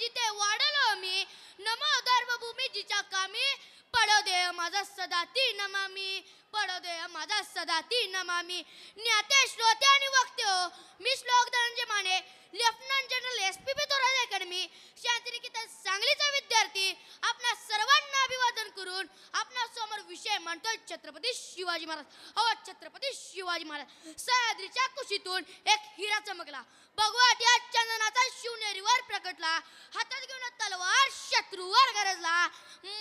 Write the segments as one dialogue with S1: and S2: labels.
S1: जिथे वाढलो मी, नमो धर्मभूमी जिच्या कामी, पडो दे माझा सदा ती नमामी, पडो दे माझा सदा ती नमामी. ज्ञाते श्रोते आणि वक्ते हो, मी Shlok Dhananjay Mane, lieutenant general SPP Thorat academy Shantiniketan सांगलीचा विद्यार्थी, आपणा सर्वांना अभिवादन करून आपणा समोर विषय मांडतोय छत्रपती शिवाजी महाराज. अहो छत्रपती शिवाजी महाराज, सह्याद्रीच्या कुशीतून एक हिरा चमकला, भगवत या चंदनाचा शिवनेरीवर प्रकटला, हातात घेऊन तलवार शत्रूवर गरजला.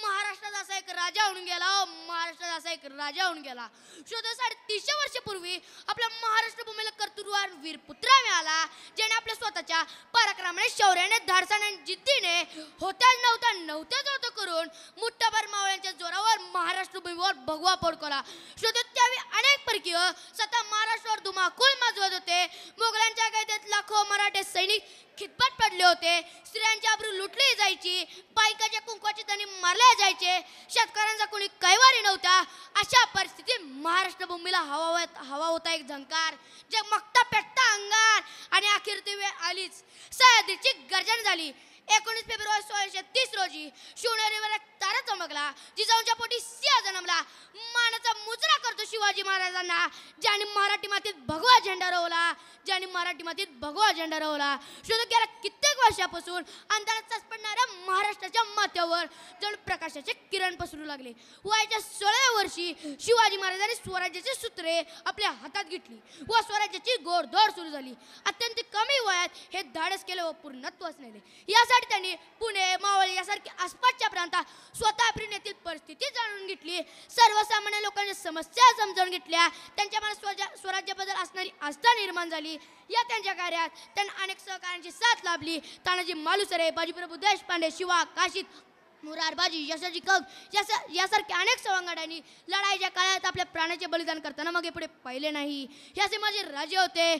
S1: महाराष्ट्रात असा एक राजा होऊन गेला, महाराष्ट्रात असा एक राजा होऊन गेला. 350 वर्षापूर्वी आपल्या महाराष्ट्र भूमीला कर्तृत्ववान वीरपुत्र मिळाला, ज्याने आपल्या स्वतःच्या पराक्रमाने, शौर्याने, धाडसाने, जिद्दीने नव्हत्याच होतं करून मुठ्ठाभर मावळ्यांच्या जोरावर महाराष्ट्र भूमीवर भगवा पडकवला. त्यावेळी अनेक परकीय स्वतः महाराष्ट्रावर धुमाकूळ माजवत होते. मोगलांच्या कैदेत लाखो मराठे सैनिक खितपत पडले होते. स्त्रियांची आबरू लुटली जायची, बायकाच्या कुंकवाचे धनी मारले जायचे, शेतकऱ्यांचा कोणी कैवारी नव्हता. अशा परिस्थितीत महाराष्ट्र भूमीला हवा होता एक झंकार, जे मगता पेटता अंगार. आणि अखेर ती वेळ आलीच, सह्याद्रीची गर्जन झाली. 19 फेब्रुवारी 1630 रोजी शिवनेरीवर एक तारा चमकला, जिजाऊंच्या पोटी सिंह जन्मला. मानाचा मुजरा करतो शिवाजी महाराजांना, ज्यांनी मराठी मातीत भगवा झेंडा रोवला, ज्यांनी मराठी मातीत भगवा झेंडा रोवला. गेल्या कित्येक वर्षापासून अंधारात पडणाऱ्या महाराष्ट्राच्या माथ्यावर जणू प्रकाशाचे किरण पसरू लागले. वयाच्या 16व्या वर्षी शिवाजी महाराजांनी स्वराज्याची सूत्रे आपल्या हातात घेतली व स्वराज्याची घोडदौड सुरू झाली. अत्यंत कमी वयात हे धाडस केले व पूर्णत्वास नेले. यासाठी त्यांनी पुणे, मावळ यासारख्या आसपासच्या प्रांतात स्वतः फिरून येथील परिस्थिती जाणून घेतली, सर्वसामान्य लोकांच्या समस्या समजावून घेतल्या, त्यांच्या मनात स्वराज्याबद्दल असणारी आस्था निर्माण झाली. या त्यांच्या कार्यात त्यांना अनेक सहकाऱ्यांची साथ लाभली. तानाजी मालुसरे, बाजीप्रभू देशपांडे, शिवा काशीद, मुरारबाजी, यशाजी कग यासारख्या अनेक सवंगड्यांनी लढाईच्या काळात आपल्या प्राणाचे बलिदान करताना मागे पुढे पाहिले नाही. हे असे माझे राजे होते.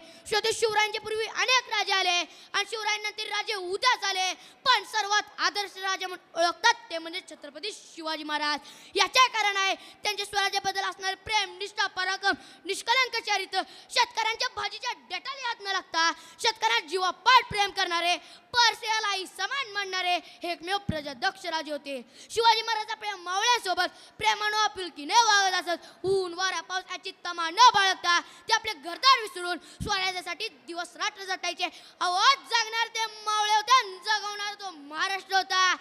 S1: शिवरायांच्या पूर्वी अनेक राजे आले आणि शिवरायांनंतर राजे उद्याच आले, पण सर्वात आदर्श राजा म्हणून ओळखतात ते म्हणजे छत्रपती शिवाजी महाराज. याचे कारण आहे त्यांच्या स्वराज्याबद्दल असणारे प्रेम, निष्ठा, पराक्रम, निष्कलंक चरित्र, शेतकऱ्यांच्या भाजीच्या डेटाला हात न लागता शेतकऱ्यांना जीवापाड प्रेम करणारे, परसेलाही समान मानणारे हे एकमेव प्रजादक्ष राजे होते. शिवाजी महाराज आपल्या मावळ्यासोबत प्रेमानं आपुलकीने वागत असत. ऊन, वारा, पाऊस याची तमा न बाळगता ते आपले घरदार विसरून स्वराज्यासाठी दिवस रात्र झटायचे. आवाज जगणार ते मावळे होते, जगवणार तो महाराष्ट्र होता.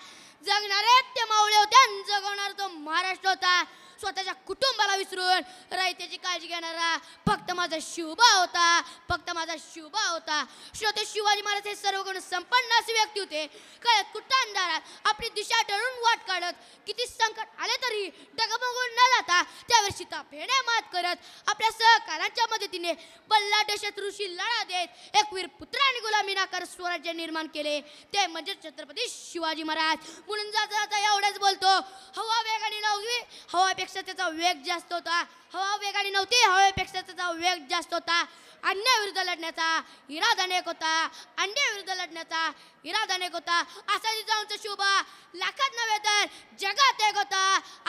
S1: जगणारे ते मावळे होते, जगवणार तो महाराष्ट्र होता. स्वतःच्या कुटुंबाला विसरून रयतेची काळजी घेणारा फक्त माझा शिवबा होता, फक्त माझा शिवबा होता. शिवाजी महाराज हे सर्व गुण संपन्न असे व्यक्ती होते. कळत कुठं अंधारात आपली दिशा ठरवून वाट काढत, किती संकट आले तरी डगमगून न जाता त्यावर सीताफेने मात करत आपल्या सहकारांच्या मदतीने बल्लाढ्य शत्रूशी लढा देत एक वीर पुत्र आणि गुलामी नाकार स्वराज्य निर्माण केले, ते म्हणजे छत्रपती शिवाजी महाराज. म्हणून जाता जाता एवढंच बोलतो, हवा वेगाने नव्हती, हवापेक्षा त्याचा वेग जास्त होता. हवा वेगाने नव्हती, हवेपेक्षा त्याचा वेग जास्त होता. अन्यायाविरुद्ध लढण्याचा इरादा नेक होता, अन्यायाविरुद्ध लढण्याचा इरादा नेक होता. असा जिजाऊंचा शुभा लाखात नव्हे तर जगात एक होता.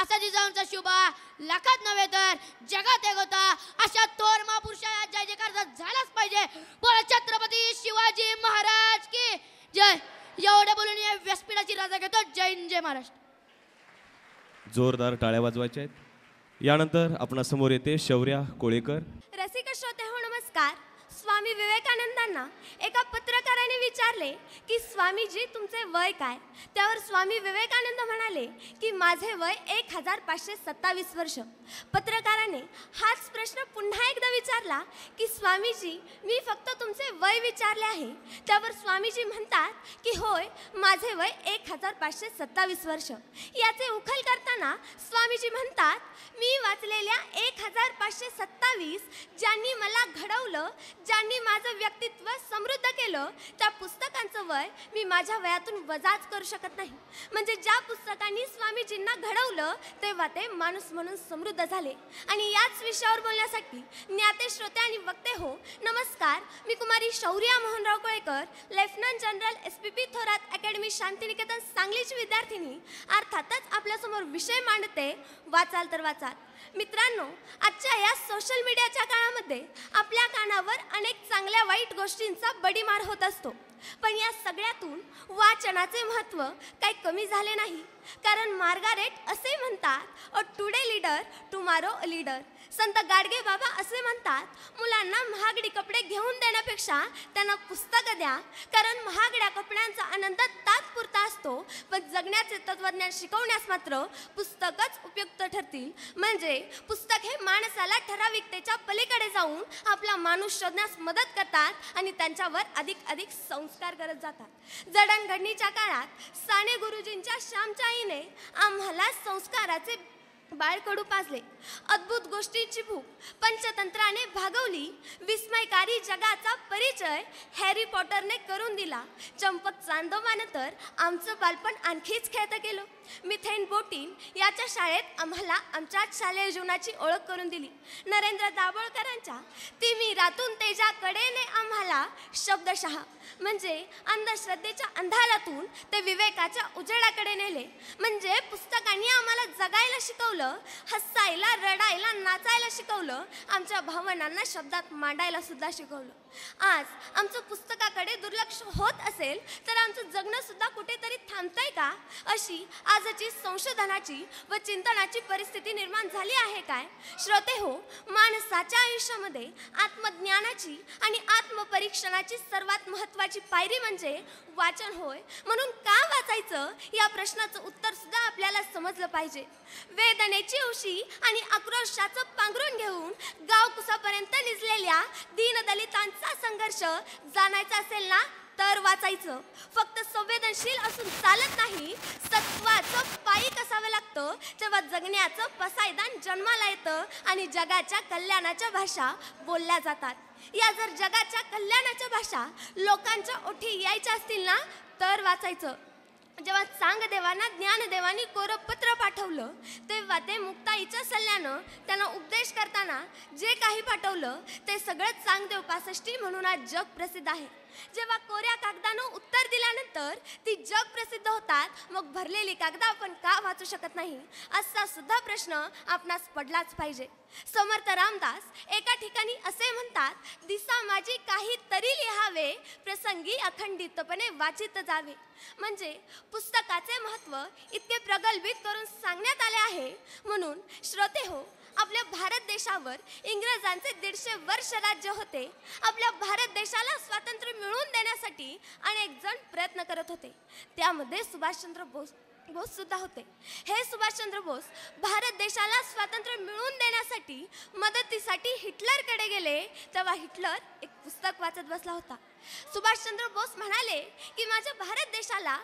S1: असा जिजाऊंचा शुभा लाखात नव्हे तर जगात एक होता. अशा थोर महापुरुषाला जय जयकार झालाच पाहिजे. बोला छत्रपती शिवाजी महाराज की जय. एवढे बोलून या व्यासपीठाची राजा घेतो. जय हिंद, जय महाराष्ट्र.
S2: जोरदार टाळ्या वाजवायच्या आहेत. यानंतर आपणासमोर येते शौर्या कोळेकर.
S3: रसिक श्रोते हो, नमस्कार. स्वामी विवेकानंदांना एका पत्रकाराने विचारले की स्वामीजी तुमचे वय काय. त्यावर स्वामी विवेकानंद म्हणाले की माझे वय 1527 वर्ष. पत्रकाराने हाच प्रश्न पुन्हा एकदा विचारला की स्वामीजी मी फक्त तुमचे वय विचारले आहे. त्यावर स्वामीजी म्हणतात की होय, माझे वय 1527 वर्ष. याचे उखल करताना स्वामीजी म्हणतात मी वाचलेल्या 1527 ज्यांनी मला घडवलं, ज्यांनी माझं व्यक्तित्व समृद्ध केलं, त्या पुस्तकांचं वय मी माझ्या वयातून वजाच करू शकत नाही. म्हणजे ज्या पुस्तकांनी स्वामीजींना घडवलं तेव्हा ते माणूस म्हणून समृद्ध झाले. आणि याच विषयावर बोलण्यासाठी ज्ञाते श्रोते आणि वक्ते हो, नमस्कार. मी कुमारी Shaurya Mohanrao Kolekar, lieutenant general SPP Thorat academy Shantiniketan सांगलीची विद्यार्थिनी, अर्थातच आपल्यासमोर विषय मांडते वाचाल तर वाचाल. मित्रांनो, आजच्या या सोशल मीडियाच्या काळामध्ये आपल्या कानावर अनेक चांगल्या वाईट गोष्टींचा बडीमार होत असतो. पण या सगळ्यातून वाचनाचे महत्त्व काही कमी झाले नाही. कारण मार्गारेट असे म्हणतात, a today leader tomorrow a leader. Sant Gadge बाबा असे म्हणतात, मुलांना महागडी कपडे घेऊन देण्यापेक्षा त्यांना पुस्तकं द्या. कारण महागड्या कपड्यांचा आनंद तात्पुरता असतो, पण जगण्याचे तत्त्वज्ञान शिकवण्यास मात्र पुस्तकच उपयुक्त ठरतील. म्हणजे पुस्तक हे माणसाला ठराविकतेच्या पलीकडे जाऊन आपला माणूस शोधण्यास मदत करतात आणि त्यांच्यावर अधिक अधिक संस्कार करत जातात. जडणघडणीच्या काळात साने गुरुजींच्या श्यामच्या आईने आम्हाला संस्काराचे बाळकडू पाजले. अद्भुत गोष्टींची भूक पंचतंत्राने भागवली. विस्मयकारी जगाचा परिचय हॅरी पॉटरने करून दिला. चंपक चांदोबानं तर आमचं बालपण आणखीच खेळतं केलं. मिथेन बोटीन याच्या शाळेत आम्हाला आमच्या शालेय जीवनाची ओळख करून दिली. नरेंद्र दाभोळकरांच्या तिमिरातून तेजाकडेने आम्हाला शब्दशः म्हणजे अंधश्रद्धेच्या अंधारातून ते विवेकाच्या उजेडाकडे नेले. म्हणजे पुस्तकांनी आम्हाला जगायला शिकवलं, हसायला, रडायला, नाचायला शिकवलं, आमच्या भावनांना शब्दात मांडायला सुद्धा शिकवलं. आज आमचं पुस्तकाकडे दुर्लक्ष होत असेल तर आमचं जगणं सुद्धा कुठेतरी थांबतंय का, अशी आजची संशोधनाची व चिंतनाची परिस्थिती निर्माण झाली आहे काय? श्रोते हो, माणसाच्या आयुष्यामध्ये आत्मज्ञानाची आणि आत्मपरीक्षणाची सर्वात महत्त्वाची पायरी म्हणजे वाचन होय. म्हणून का वाचायचं या प्रश्नाचं उत्तर सुद्धा आपल्याला समजलं पाहिजे. वेदनेची उशी आणि आक्रोशाचं पांघरून घेऊन गावकुसापर्यंत निजलेल्या दीनदलितांचा संघर्ष जाणायचा असेल ना तर वाचायचं. फक्त संवेदनशील असून चालत नाही, सत्वाचं पायीक असावं लागतं. तेव्हा जगण्याचं पसायदान जन्माला येतं आणि जगाच्या कल्याणाच्या भाषा बोलल्या जातात. या जर जगाच्या कल्याणाच्या भाषा लोकांच्या ओठी यायच्या असतील ना तर वाचायचं. जेव्हा चांगदेवांना ज्ञानदेवांनी कोरं पत्र पाठवलं तेव्हा ते मुक्ताईच्या सल्ल्यानं त्यांना उपदेश करताना जे काही पाठवलं ते सगळं चांगदेव 65 म्हणून आज जग प्रसिद्ध आहे. जेव्हा कोऱ्या कागदानं उत्तर दिल्यानंतर ती जग प्रसिद्ध होतात, मग भरलेली कागद आपण का वाचू शकत नाही असा सुद्धा प्रश्न आपणास पडलाच पाहिजे. समर्थ रामदास एका ठिकाणी असे म्हणतात, दिसा माझी काही तरी लिहावे, प्रसंगी अखंडितपणे वाचित जावे. म्हणजे पुस्तकाचे महत्त्व इतके प्रगल्भित करून सांगण्यात आले आहे. म्हणून श्रोते हो, आपल्या भारत देशावर इंग्रजांचे 150 वर्ष राज्य होते. आपल्या भारत देशाला स्वातंत्र्य मिळवून देण्यासाठी अनेक जण प्रयत्न करत होते. त्यामध्ये सुभाषचंद्र बोस सुद्धा होते. हे सुभाषचंद्र बोस भारत देशाला स्वातंत्र्य मिळवून देण्यासाठी मदतीसाठी हिटलरकडे गेले. तेव्हा हिटलर एक पुस्तक वाचत बसला होता. सुभाषचंद्र बोस म्हणाले की माझ्या भारत देशाला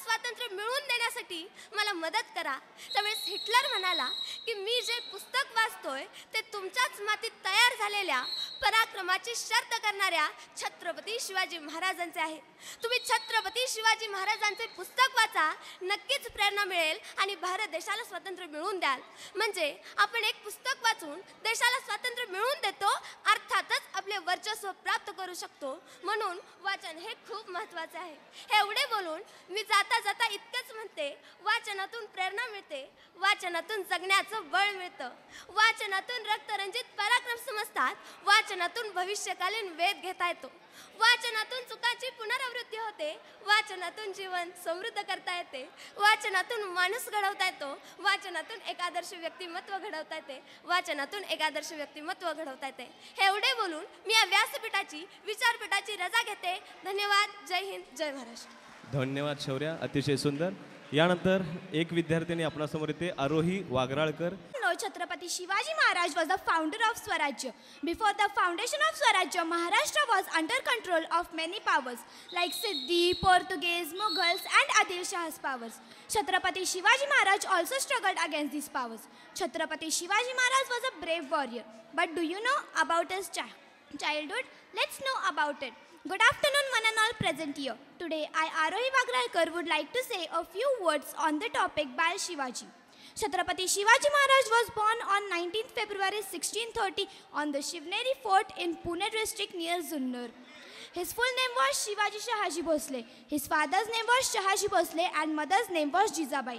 S3: स्वातंत्र्य मिळवून देण्यासाठी मला मदत करा. त्यावेळेस हिटलर म्हणाला की मी जे पुस्तक वाचतोय ते तुमच्याच मातीत तयार झालेल्या पराक्रमाची शर्त करणाऱ्या छत्रपती शिवाजी महाराजांचे आहे. तुम्ही छत्रपती शिवाजी महाराजांचे पुस्तक वाचा, नक्कीच प्रेरणा मिळेल आणि भारत देशाला स्वातंत्र्य मिळवून द्याल. म्हणजे आपण एक पुस्तक वाचून देशाला स्वातंत्र्य मिळवून देतो, अर्थातच आपले वर्चस्व प्राप्त करू शकतो. म्हणून वाचन हे खूप महत्त्वाचे आहे. हे एवढे बोलून मी जाता जाता इतकंच म्हणते, वाचनातून प्रेरणा मिळते, वाचनातून जगण्याचं बळ मिळतं, वाचनातून रक्तरंजित पराक्रम समजतात, वाचनातून भविष्यकालीन वेध घेता येतो, वाचनातून चुकांची पुनरावृत्ती होते, वाचनातून जीवन समृद्ध करता येते, वाचनातून माणूस घडवता येतो, वाचनातून एक आदर्श व्यक्तिमत्व घडवता येते, वाचनातून एक आदर्श व्यक्तिमत्व घडवता येते. हे एवढे बोलून मी या व्यासपीठाची विचारपीठाची रजा घेते. धन्यवाद. जय हिंद, जय महाराष्ट्र.
S2: धन्यवाद शौर्या, अतिशय सुंदर. यानंतर एक विद्यार्थिनी आपणासमोर येते, आरोही वागराळकर.
S4: Chhatrapati Shivaji Maharaj was the founder of Swarajya. Before the foundation of Swarajya, Maharashtra was under control of many powers like Siddhi, Portuguese, Mughals and Adil Shah's powers. Chhatrapati Shivaji Maharaj also struggled against these powers. Chhatrapati Shivaji Maharaj was a brave warrior. But do you know about his childhood? Let's know about it. Good afternoon, one and all present here. Today, I, Arohi Vagralkar, would like to say a few words on the topic Bal Shivaji. Chhatrapati Shivaji Maharaj was born on 19th February 1630 on the Shivneri fort in Pune district near Zunnur. His full name was Shivaji Shahaji Bhosle. His father's name was Shahaji Bhosle and mother's name was Jizabai.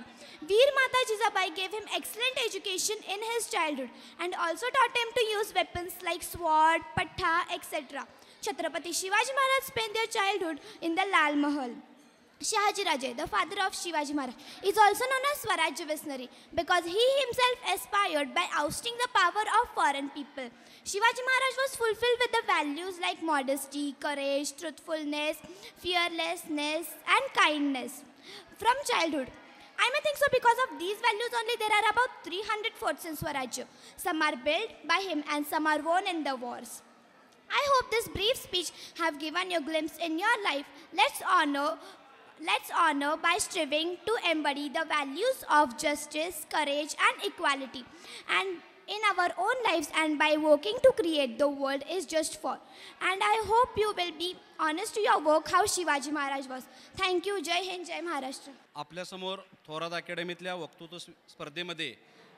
S4: Veer Mata Jizabai gave him excellent education in his childhood and also taught him to use weapons like sword, patta, etc. Chhatrapati Shivaji Maharaj spent their childhood in the Lal Mahal. Shahaji Raje, the father of Shivaji Maharaj, is also known as Swarajya Visionary because he himself aspired by ousting the power of foreign people. Shivaji Maharaj was fulfilled with the values like modesty, courage, truthfulness, fearlessness, and kindness from childhood. I may think so because of these values only there are about 300 forts in Swarajya. Some are built by him and some are won in the wars. I hope this brief speech have given you a glimpse in your life. Let's honor by striving to embody the values of justice, courage and equality and in our own lives and by working to create the world is just for. And I hope you will be honest to your work how Shivaji Maharaj was. Thank you. Jai Hind, Jai Maharashtra.
S5: आपल्यासमोर थोरात अकॅडमीतल्या वक्तृत्व स्पर्धेमध्ये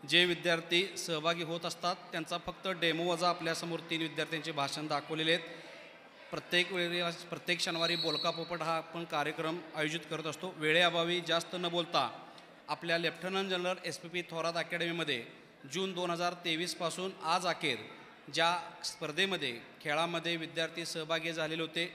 S5: जे विद्यार्थी सहभागी होत असतात त्यांचा फक्त डेमो वजा आपल्यासमोर 3 विद्यार्थ्यांचे भाषण दाखवलेले आहेत. प्रत्येक शनिवारी बोलका पोपट हा आपण कार्यक्रम आयोजित करत असतो. वेळेअभावी जास्त न बोलता आपल्या लेफ्टनंट जनरल SPP थोरात अकॅडमीमध्ये जून 2023 पासून आज अखेर ज्या स्पर्धेमध्ये खेळामध्ये विद्यार्थी सहभागी झालेले होते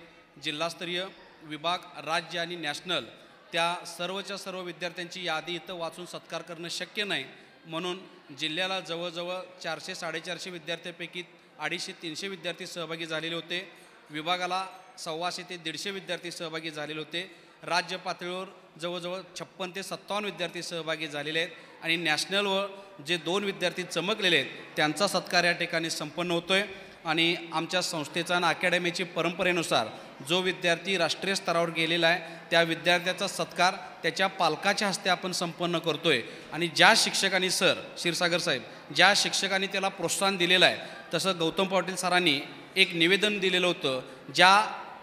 S5: जिल्हास्तरीय विभाग राज्य आणि नॅशनल त्या सर्वच्या सर्व विद्यार्थ्यांची यादी इथं वाचून सत्कार करणं शक्य नाही म्हणून जिल्ह्याला जवळजवळ 400-450 विद्यार्थ्यांपैकी 250-300 विद्यार्थी सहभागी झालेले होते. विभागाला 125 ते 150 विद्यार्थी सहभागी झालेले होते. राज्य पातळीवर जवळजवळ 56 ते 57 विद्यार्थी सहभागी झालेले आहेत आणि नॅशनलवर जे 2 विद्यार्थी चमकलेले आहेत त्यांचा सत्कार या ठिकाणी संपन्न होतोय. आणि आमच्या संस्थेचा आणि अकॅडमीची परंपरेनुसार जो विद्यार्थी राष्ट्रीय स्तरावर गेलेला आहे त्या विद्यार्थ्याचा सत्कार त्याच्या पालकाच्या हस्ते आपण संपन्न करतोय. आणि ज्या शिक्षकांनी सर क्षीरसागर साहेब ज्या शिक्षकांनी त्याला प्रोत्साहन दिलेलं आहे तसं गौतम पाटील सरांनी एक निवेदन दिलेलं होतं ज्या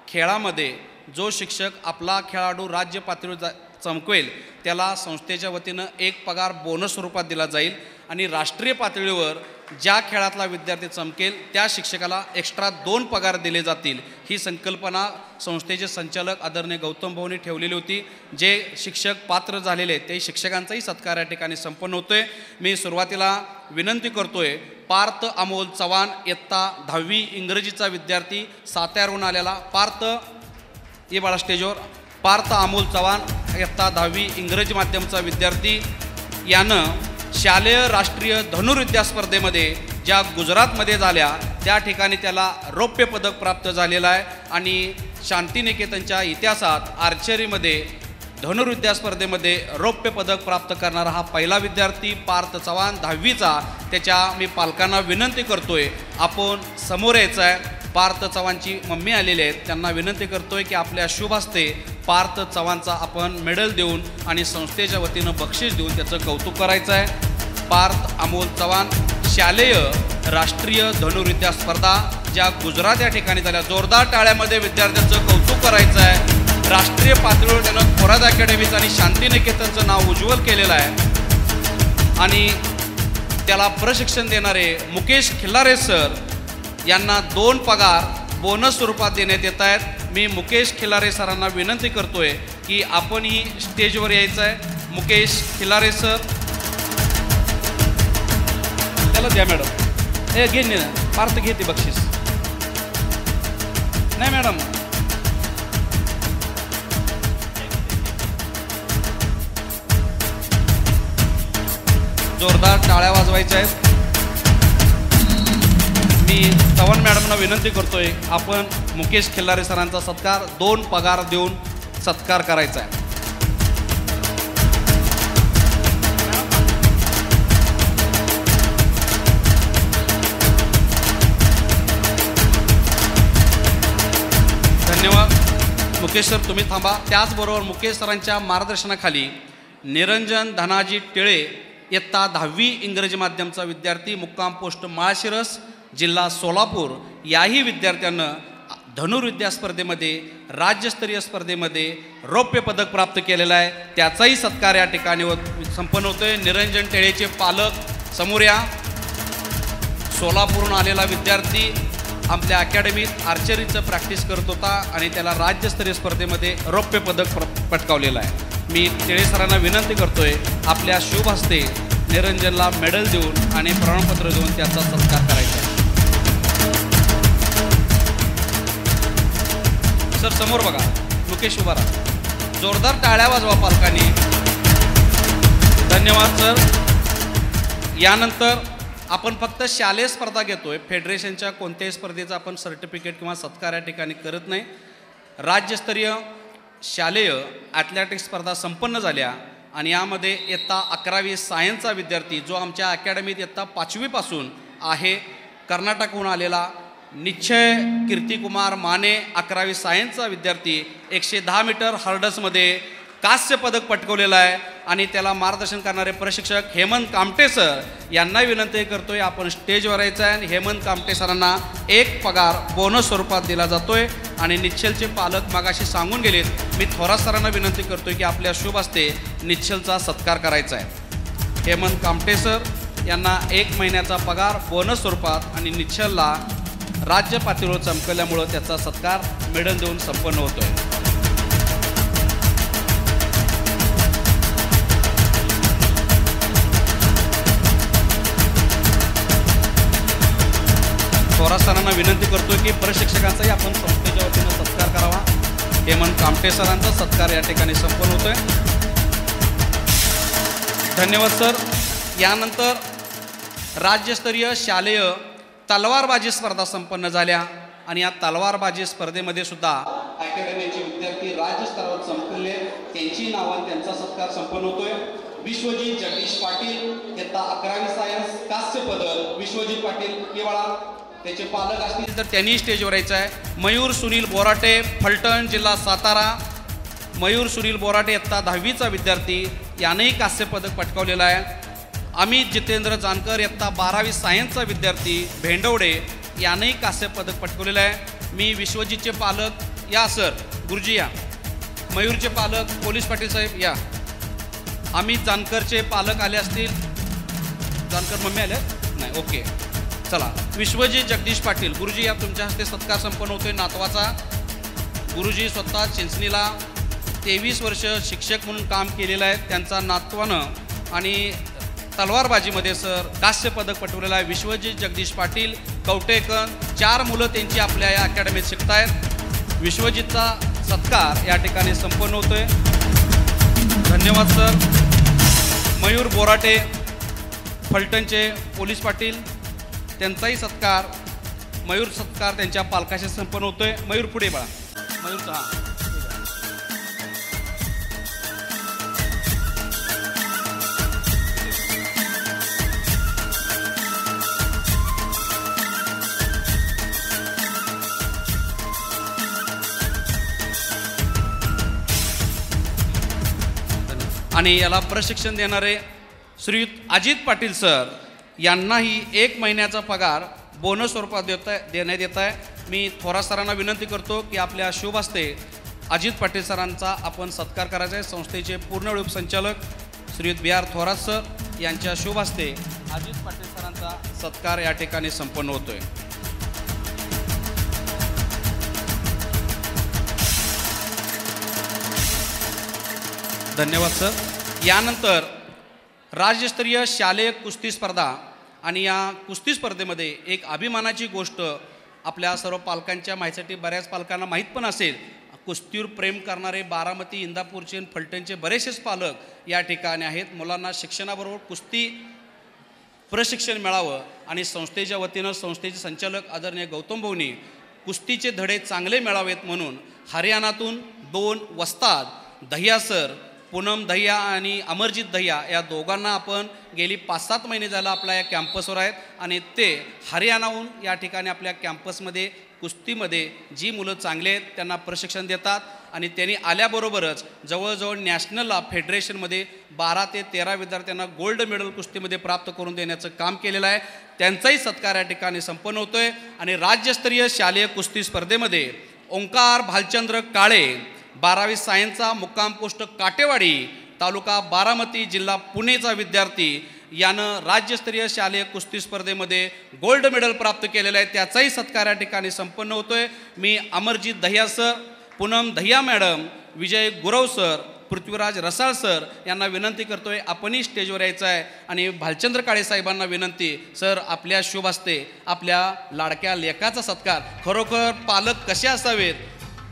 S5: खेळामध्ये जो शिक्षक आपला खेळाडू राज्य पातळीवर चमकवेल त्याला संस्थेच्या वतीनं एक पगार बोनस स्वरूपात दिला जाईल आणि राष्ट्रीय पातळीवर ज्या खेळातला विद्यार्थी चमकेल त्या शिक्षकाला एक्स्ट्रा 2 पगार दिले जातील. ही संकल्पना संस्थेचे संचालक आदरणीय गौतम भाऊंनी ठेवलेली होती. जे शिक्षक पात्र झालेले ते शिक्षकांचाही सत्कार या ठिकाणी संपन्न होतोय. मी सुरुवातीला विनंती करतोय पार्थ अमोल चव्हाण इयत्ता 10वी इंग्रजीचा विद्यार्थी साताऱ्याहून आलेला पार्थ ये बाळा स्टेजवर. पार्थ अमोल चव्हाण इयत्ता 10वी इंग्रजी माध्यमचा विद्यार्थी यानं शालेय राष्ट्रीय धनुर्विद्या स्पर्धेमध्ये ज्या गुजरातमध्ये झाल्या त्या ठिकाणी त्याला रौप्य पदक प्राप्त झालेलं आहे. आणि शांतिनिकेतनच्या इतिहासात आर्चरीमध्ये धनुर्विद्या स्पर्धेमध्ये रौप्य पदक प्राप्त करणारा हा पहिला विद्यार्थी पार्थ चव्हाण 10वीचा. त्याच्या मी पालकांना विनंती करतोय आपण समोर यायचं आहे. पार्थ चव्हाणची मम्मी आलेले आहेत त्यांना विनंती करतोय की आपल्या शुभ हस्ते पार्थ चव्हाणचा आपण मेडल देऊन आणि संस्थेच्या वतीनं बक्षीस देऊन त्याचं कौतुक करायचं आहे. पार्थ अमोल चव्हाण शालेय राष्ट्रीय धनुर्विद्या स्पर्धा ज्या गुजरात या ठिकाणी झाल्या जोरदार टाळ्यामध्ये विद्यार्थ्यांचं कौतुक करायचं आहे. राष्ट्रीय पातळीवर त्यानं थोरात अकॅडमीचं आणि शांतिनिकेतनचं नाव उज्ज्वल केलेलं आहे. आणि त्याला प्रशिक्षण देणारे मुकेश खिल्लारे सर यांना 2 पगार बोनस स्वरूपात देण्यात येत आहेत. मी मुकेश खिल्लारे सरांना विनंती करतोय की आपणही स्टेजवर यायचं आहे. मुकेश खिल्लारे सर त्याला द्या मॅडम. हे घे ना पार्थ घेते बक्षीस नाही मॅडम. जोरदार टाळ्या वाजवायच्या आहेत. मी चव्हाण मॅडमना विनंती करतोय आपण मुकेश खिल्लारे सरांचा सत्कार 2 पगार देऊन सत्कार करायचा आहे. धन्यवाद मुकेश सर तुम्ही थांबा. त्याचबरोबर मुकेश सरांच्या मार्गदर्शनाखाली निरंजन धनाजी टिळे इयत्ता 10वी इंग्रजी माध्यमचा विद्यार्थी मुक्काम पोस्ट माळशिरस जिल्हा सोलापूर याही विद्यार्थ्यांनं धनुर्विद्या स्पर्धेमध्ये राज्यस्तरीय स्पर्धेमध्ये रौप्य पदक प्राप्त केलेलं आहे. त्याचाही सत्कार या ठिकाणी संपन्न होतोय. निरंजन टिळेचे पालक समोर या. सोलापूरहून आलेला विद्यार्थी आपल्या अकॅडमीत आर्चरीचं प्रॅक्टिस करत होता आणि त्याला राज्यस्तरीय स्पर्धेमध्ये रौप्य पदक पटकावलेलं आहे. मी तिळे सरांना विनंती करतोय आपल्या शुभ हस्ते निरंजनला मेडल देऊन आणि प्रमाणपत्र देऊन त्याचा सत्कार करायचा आहे. सर समोर बघा, मुकेश उभारा. जोरदार टाळ्या वाजवा पालकांनी. धन्यवाद सर. यानंतर आपण फक्त शालेय स्पर्धा घेतोय. फेडरेशनच्या कोणत्याही स्पर्धेचा आपण सर्टिफिकेट किंवा सत्कार या ठिकाणी करत नाही. राज्यस्तरीय शालेय ॲथलेटिक्स स्पर्धा संपन्न झाल्या आणि यामध्ये इयत्ता 11वी सायन्सचा विद्यार्थी जो आमच्या अकॅडमीत इयत्ता 5वीपासून आहे, कर्नाटकहून आलेला निश्चय कीर्तिकुमार माने 11वी सायन्सचा विद्यार्थी 110 मीटर हर्डल्समध्ये कांस्य पदक पटकवलेलं आहे. आणि त्याला मार्गदर्शन करणारे प्रशिक्षक हेमंत कामटे सर यांना विनंती करतोय आपण स्टेजवर यायचं आहे. आणि हेमंत कामटे सरांना एक पगार बोनस स्वरूपात दिला जातोय. आणि निश्चलचे पालक मागाशी सांगून गेलेत. मी थोरात सरांना विनंती करतोय की आपल्या शुभ हस्ते निश्चलचा सत्कार करायचा आहे. हेमंत कामटे सर यांना 1 महिन्याचा पगार बोनस स्वरूपात आणि निश्चलला राज्य पातळीवर चमकल्यामुळं त्याचा सत्कार मेडल देऊन संपन्न होतोय. थोरात सरांना विनंती करतोय की प्रशिक्षकांचाही आपण संस्थेच्या वतीनं सत्कार करावा. हेमंत कामटे सरांचा सत्कार या ठिकाणी संपन्न होतोय. धन्यवाद सर. यानंतर राज्यस्तरीय शालेय तलवारबाजी स्पर्धा संपन्न झाल्या आणि या तलवारबाजी स्पर्धेमध्ये सुद्धा अकॅडमीचे विद्यार्थी राज्यस्तरावर चमकले. त्यांची नावं त्यांचा सत्कार संपन्न होतोय. विश्वजित जगदीश पाटील इयत्ता 11वी सायन्स कांस्य पदक विश्वजित पाटील केवळा त्याचे पालक असतील तर त्यांनी स्टेजवर यायचं आहे. मयूर सुनील बोराटे फलटण जिल्हा सातारा. मयूर सुनील बोराटे इयत्ता 10वीचा विद्यार्थी यानेही कांस्य पदक पटकावलेलं आहे. अमित जितेंद्र जानकर इयत्ता 12वी सायन्सचा विद्यार्थी भेंडवडे यानेही कांस्य पदक पटकवलेलं आहे. मी विश्वजितचे पालक या सर गुरुजी या. मयूरचे पालक पोलीस पाटील साहेब या. अमित जानकरचे पालक आले असतील. जानकर मम्मी आले नाही, ओके चला. विश्वजित जगदीश पाटील गुरुजी या तुमच्या हस्ते सत्कार संपन्न होतोय नातवाचा. गुरुजी स्वतः चिंचणीला 23 वर्ष शिक्षक म्हणून काम केलेलं आहे. त्यांचा नातवानं आणि तलवारबाजीमध्ये सर कांस्य पदक पटवलेलं आहे. विश्वजित जगदीश पाटील कवटेकर 4 मुलं त्यांची आपल्या या अकॅडमीत शिकत आहेत. विश्वजितचा सत्कार या ठिकाणी संपन्न होतोय. धन्यवाद सर. मयूर बोराटे फलटणचे पोलीस पाटील त्यांचाही सत्कार मयूर सत्कार त्यांच्या पालकाशी संपन्न होतोय. मयूर पुढे बाळा. मयूरचा आणि याला प्रशिक्षण देणारे श्रीयुत अजित पाटील सर यांनाही 1 महिन्याचा पगार बोनस स्वरूपात देण्यात येत आहे. मी थोरात सरांना विनंती करतो की आपल्या शुभ हस्ते अजित पाटील सरांचा आपण सत्कार करायचा आहे. संस्थेचे पूर्णवेळ संचालक श्रीयुत बी आर थोरात सर यांच्या शुभ हस्ते अजित पाटील सरांचा सत्कार या ठिकाणी संपन्न होतोय. धन्यवाद सर. यानंतर राज्यस्तरीय शालेय कुस्ती स्पर्धा आणि या कुस्ती स्पर्धेमध्ये एक अभिमानाची गोष्ट आपल्या सर्व पालकांच्या माहितीसाठी बऱ्याच पालकांना माहीत पण असेल. कुस्तीवर प्रेम करणारे बारामती इंदापूरचे फलटणचे बरेचसेच पालक या ठिकाणी आहेत. मुलांना शिक्षणाबरोबर कुस्ती प्रशिक्षण मिळावं आणि संस्थेच्या वतीनं संस्थेचे संचालक आदरणीय गौतम भाऊंनी कुस्तीचे धडे चांगले मिळावेत म्हणून हरियाणातून 2 वस्ताद दहिया सर पूनम दहिया आणि अमरजित दहिया या दोघांना आपण गेली 5-7 महिने झालं आपल्या या कॅम्पसवर आहेत आणि ते हरियाणाहून या ठिकाणी आपल्या कॅम्पसमध्ये कुस्तीमध्ये जी मुलं चांगले आहेत त्यांना प्रशिक्षण देतात आणि त्यांनी आल्याबरोबरच जवळजवळ नॅशनलला फेडरेशनमध्ये 12 ते 13 विद्यार्थ्यांना गोल्ड मेडल कुस्तीमध्ये प्राप्त करून देण्याचं काम केलेलं आहे. त्यांचाही सत्कार या ठिकाणी संपन्न होतो आहे. आणि राज्यस्तरीय शालेय कुस्ती स्पर्धेमध्ये ओंकार भालचंद्र काळे 12वी सायन्सचा मुक्काम पोस्ट काटेवाडी तालुका बारामती जिल्हा पुणेचा विद्यार्थी यानं राज्यस्तरीय शालेय कुस्ती स्पर्धेमध्ये गोल्ड मेडल प्राप्त केलेलं आहे, त्याचाही सत्कार या ठिकाणी संपन्न होतोय. मी अमरजित दहिया सर, पूनम दहिया मॅडम, विजय गुरव सर, पृथ्वीराज रसाळ सर यांना विनंती करतोय आपणही स्टेजवर यायचं आहे. आणि भालचंद्र काळे साहेबांना विनंती, सर आपल्या शुभ हस्ते आपल्या लाडक्या लेकाचा सत्कार. खरोखर पालक कसे असावेत,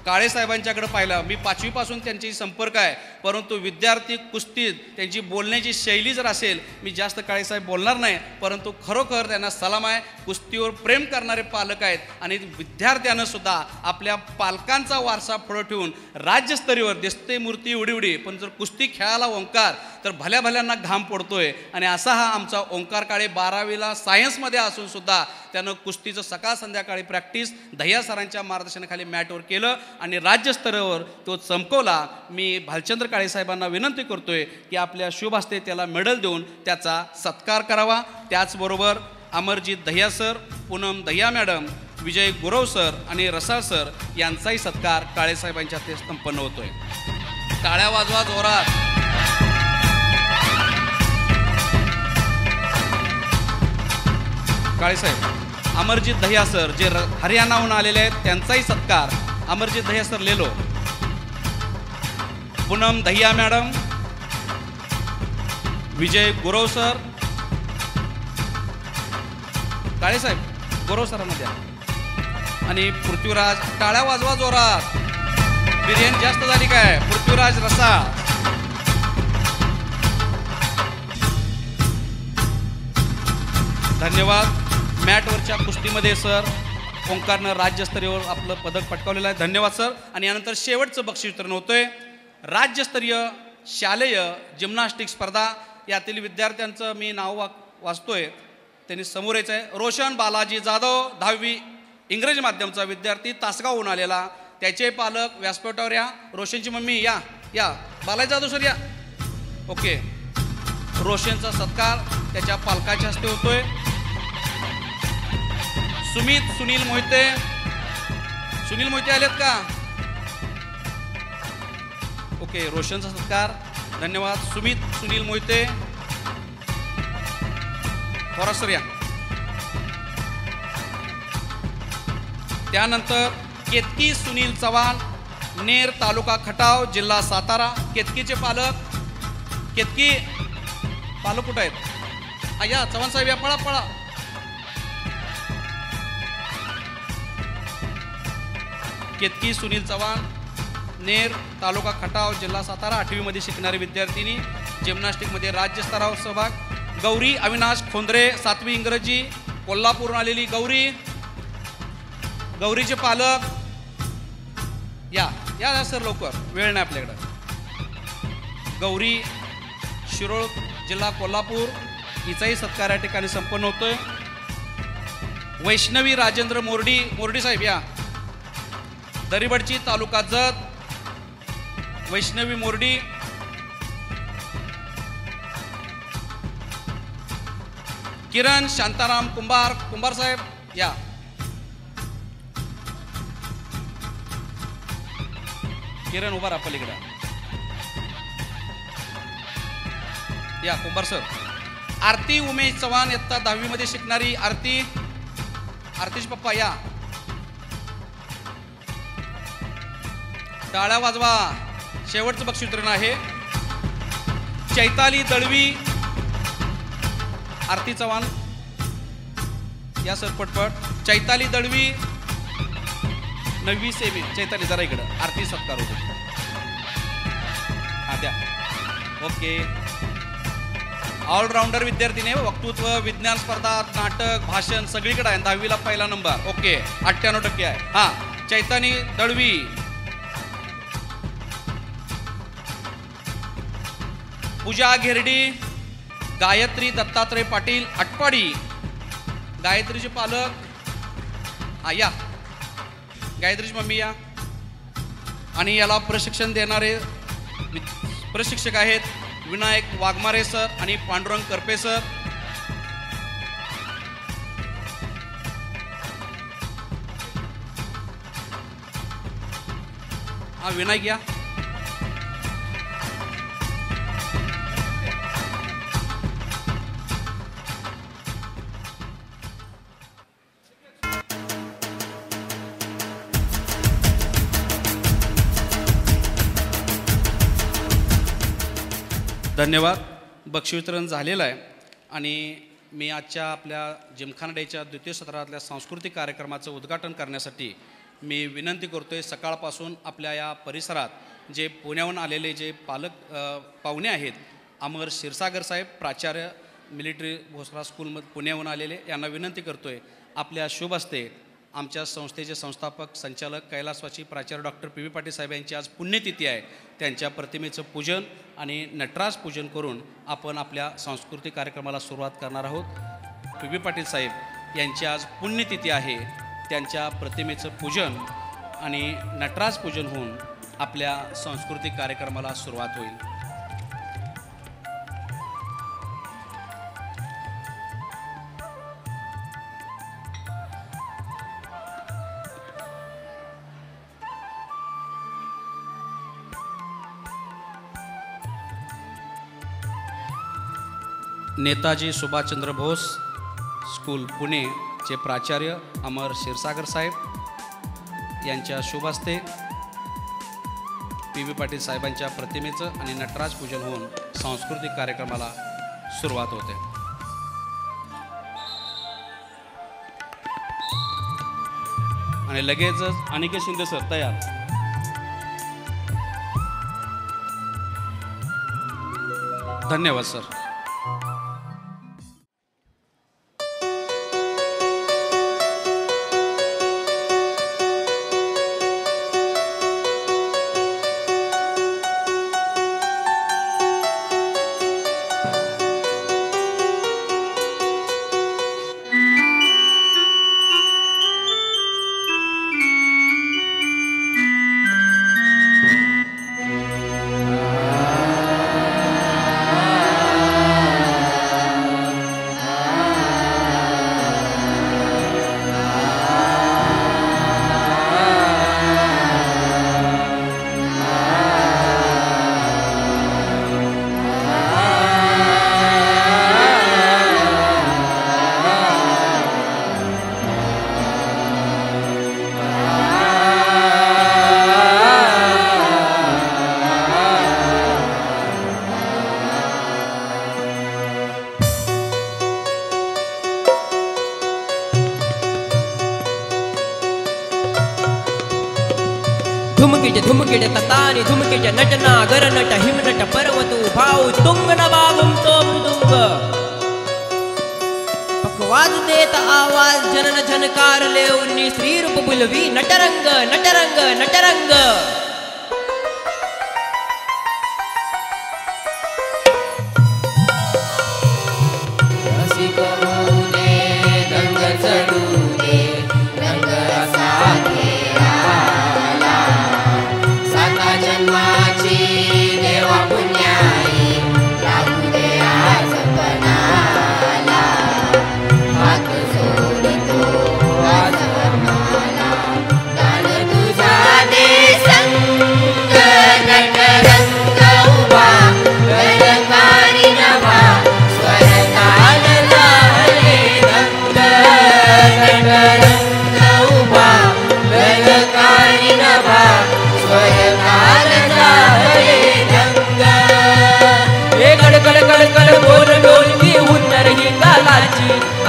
S5: काळे साहेबांच्याकडे पाहिलं, मी 5वी पासून त्यांची संपर्क आहे, परंतु विद्यार्थी कुस्तीत त्यांची बोलण्याची शैली जर असेल, मी जास्त काळे साहेब बोलणार नाही, परंतु खरोखर त्यांना सलाम आहे. कुस्तीवर प्रेम करणारे पालक आहेत आणि विद्यार्थ्यानं सुद्धा आपल्या पालकांचा वारसा पुढे ठेवून राज्यस्तरीवर दिसते मूर्ती उडी पण जर कुस्ती खेळायला ओंकार तर भल्या भल्यांना घाम पडतोय. आणि असा हा आमचा ओंकार काळे 12वीला सायन्समध्ये असून सुद्धा त्यानं कुस्तीचं सकाळ संध्याकाळी प्रॅक्टिस दह्या सरांच्या मार्गदर्शनाखाली मॅटवर केलं आणि राज्यस्तरावर तो चमकवला. मी भालचंद्र काळे साहेबांना विनंती करतोय की आपल्या शुभ हस्ते त्याला मेडल देऊन त्याचा सत्कार करावा. त्याचबरोबर अमरजित दहिया सर, पूनम दहिया मॅडम, विजय गुरव सर आणि रसाळ सर यांचाही सत्कार काळे साहेबांच्या हस्ते संपन्न होतोय. टाळ्या वाजवा जोरात. काळे साहेब, अमरजित दहिया सर जे हरियाणाहून आलेले आहेत त्यांचाही सत्कार. अमरजित दहिया सर लेलो, पूनम दहिया मॅडम, विजय गुरव सर, काळे साहेब गुरव सरांना द्या आणि पृथ्वीराज. टाळ्या वाजवा जोरात. बिर्याणी जास्त झाली काय? पृथ्वीराज रसाळ. धन्यवाद. मॅटवरच्या कुस्तीमध्ये सर ओंकारनं राज्यस्तरीयवर आपलं पदक पटकावलेलं आहे. धन्यवाद सर. आणि यानंतर शेवटचं बक्षीस वितरण होतोय. राज्यस्तरीय शालेय जिम्नॅस्टिक स्पर्धा यातील विद्यार्थ्यांचं मी नाव वाचतोय, त्यांनी समोर यायचं आहे. रोशन बालाजी जाधव, 10वी इंग्रजी माध्यमचा विद्यार्थी, तासगावहून आलेला. त्याचे पालक व्यासपीठावर या. रोशनची मम्मी या या. बालाजी जाधव सर या. ओके. रोशनचा सत्कार त्याच्या पालकाच्या हस्ते होतोय. सुमित सुनील मोहिते. सुनील मोहिते आलेत का? ओके. रोशनचा सत्कार. धन्यवाद. सुमित सुनील मोहिते. थोरा सर या. त्यानंतर केतकी सुनील चव्हाण, नेर तालुका खटाव, जिल्हा सातारा. केतकीचे पालक, केतकी पालक कुठं आहेत? या चव्हाण साहेब या. पळा पळा. केतकी सुनील चव्हाण, नेर तालुका खटाव, जिल्हा सातारा. 8वीमध्ये शिकणारी विद्यार्थिनी, जिम्नॅस्टिकमध्ये राज्यस्तरावर सहभाग. गौरी अविनाश खोंद्रे, 7वी इंग्रजी, कोल्हापूरहून आलेली गौरी. गौरीचे पालक या या सर लवकर, वेळ नाही आपल्याकडं. गौरी शिरोळ, जिल्हा कोल्हापूर, हिचाही सत्कार या ठिकाणी संपन्न होतोय. वैष्णवी राजेंद्र मोरडी, मोरडी साहेब या. दरिबडची, तालुका जत. वैष्णवी मोरडी. किरण शांताराम कुंभार, कुंभार साहेब या. किरण उभा राहा पलीकडे या. कुंभार सर. आरती उमेश चव्हाण, इयत्ता 10वीमध्ये शिकणारी आरती. आरतीचे पप्पा या. टाळ्या वाजवा. शेवटचं बक्षीस वितरण आहे. चैताली दळवी, आरती चव्हाण या सर पटपट. चैताली दळवी, 9वी सेमी. चैताली जरा इकडं, आरती सत्कार होतो. हा द्या. ओके. ऑलराऊंडर विद्यार्थीने, वक्तृत्व, विज्ञान स्पर्धा, नाटक, भाषण सगळीकडे आहे. 10वीला पहिला नंबर. ओके. 98% आहे. हा. चैताली दळवी. पूजा घेरडी, गायत्री दत्तात्रय पाटील, आटपाडी. गायत्रीचे पालक या. गायत्रीची मम्मी या. आणि याला प्रशिक्षण देणारे प्रशिक्षक आहेत विनायक वाघमारे सर आणि पांडुरंग करपे सर. हा विनायक या. धन्यवाद. बक्षीस वितरण झालेलं आहे आणि मी आजच्या आपल्या जिमखाना डेच्या द्वितीय सत्रातल्या सांस्कृतिक कार्यक्रमाचं उद्घाटन करण्यासाठी मी विनंती करतो आहे. सकाळपासून आपल्या या परिसरात जे पुण्याहून आलेले जे पाहुणे आहेत, अमर क्षीरसागर साहेब, प्राचार्य मिलिटरी भोसरा स्कूलमध्ये पुण्याहून आलेले, यांना विनंती करतो आहे आपल्या शुभ हस्ते आमच्या संस्थेचे संस्थापक संचालक कैलासवासी प्राचार्य डॉक्टर पी व्ही पाटील साहेब यांची आज पुण्यतिथी आहे. त्यांच्या प्रतिमेचं पूजन आणि नटराज पूजन करून आपण आपल्या सांस्कृतिक कार्यक्रमाला सुरुवात करणार आहोत. पी व्ही पाटील साहेब यांची आज पुण्यतिथी आहे. त्यांच्या प्रतिमेचं पूजन आणि नटराज पूजन होऊन आपल्या सांस्कृतिक कार्यक्रमाला सुरुवात होईल. नेताजी सुभाषचंद्र बोस स्कूल पुणे चे प्राचार्य अमर क्षीरसागर साहेब यांच्या शुभ हस्ते पी व्ही पाटील साहेबांच्या प्रतिमेचं आणि नटराज पूजन होऊन सांस्कृतिक कार्यक्रमाला सुरुवात होते. आणि लगेचच अनिकेत शिंदे सर तयार. धन्यवाद सर.
S6: धुमकिट ततानी धुमकिट नटना गरनट हिमनट पर्वतु भाऊ तुंग नवागुम तो मृदुंग पकवाज देत आवाज जनन झनकार ले उन्नी श्री रूप बुलवी नटरंग नटरंग नटरंग.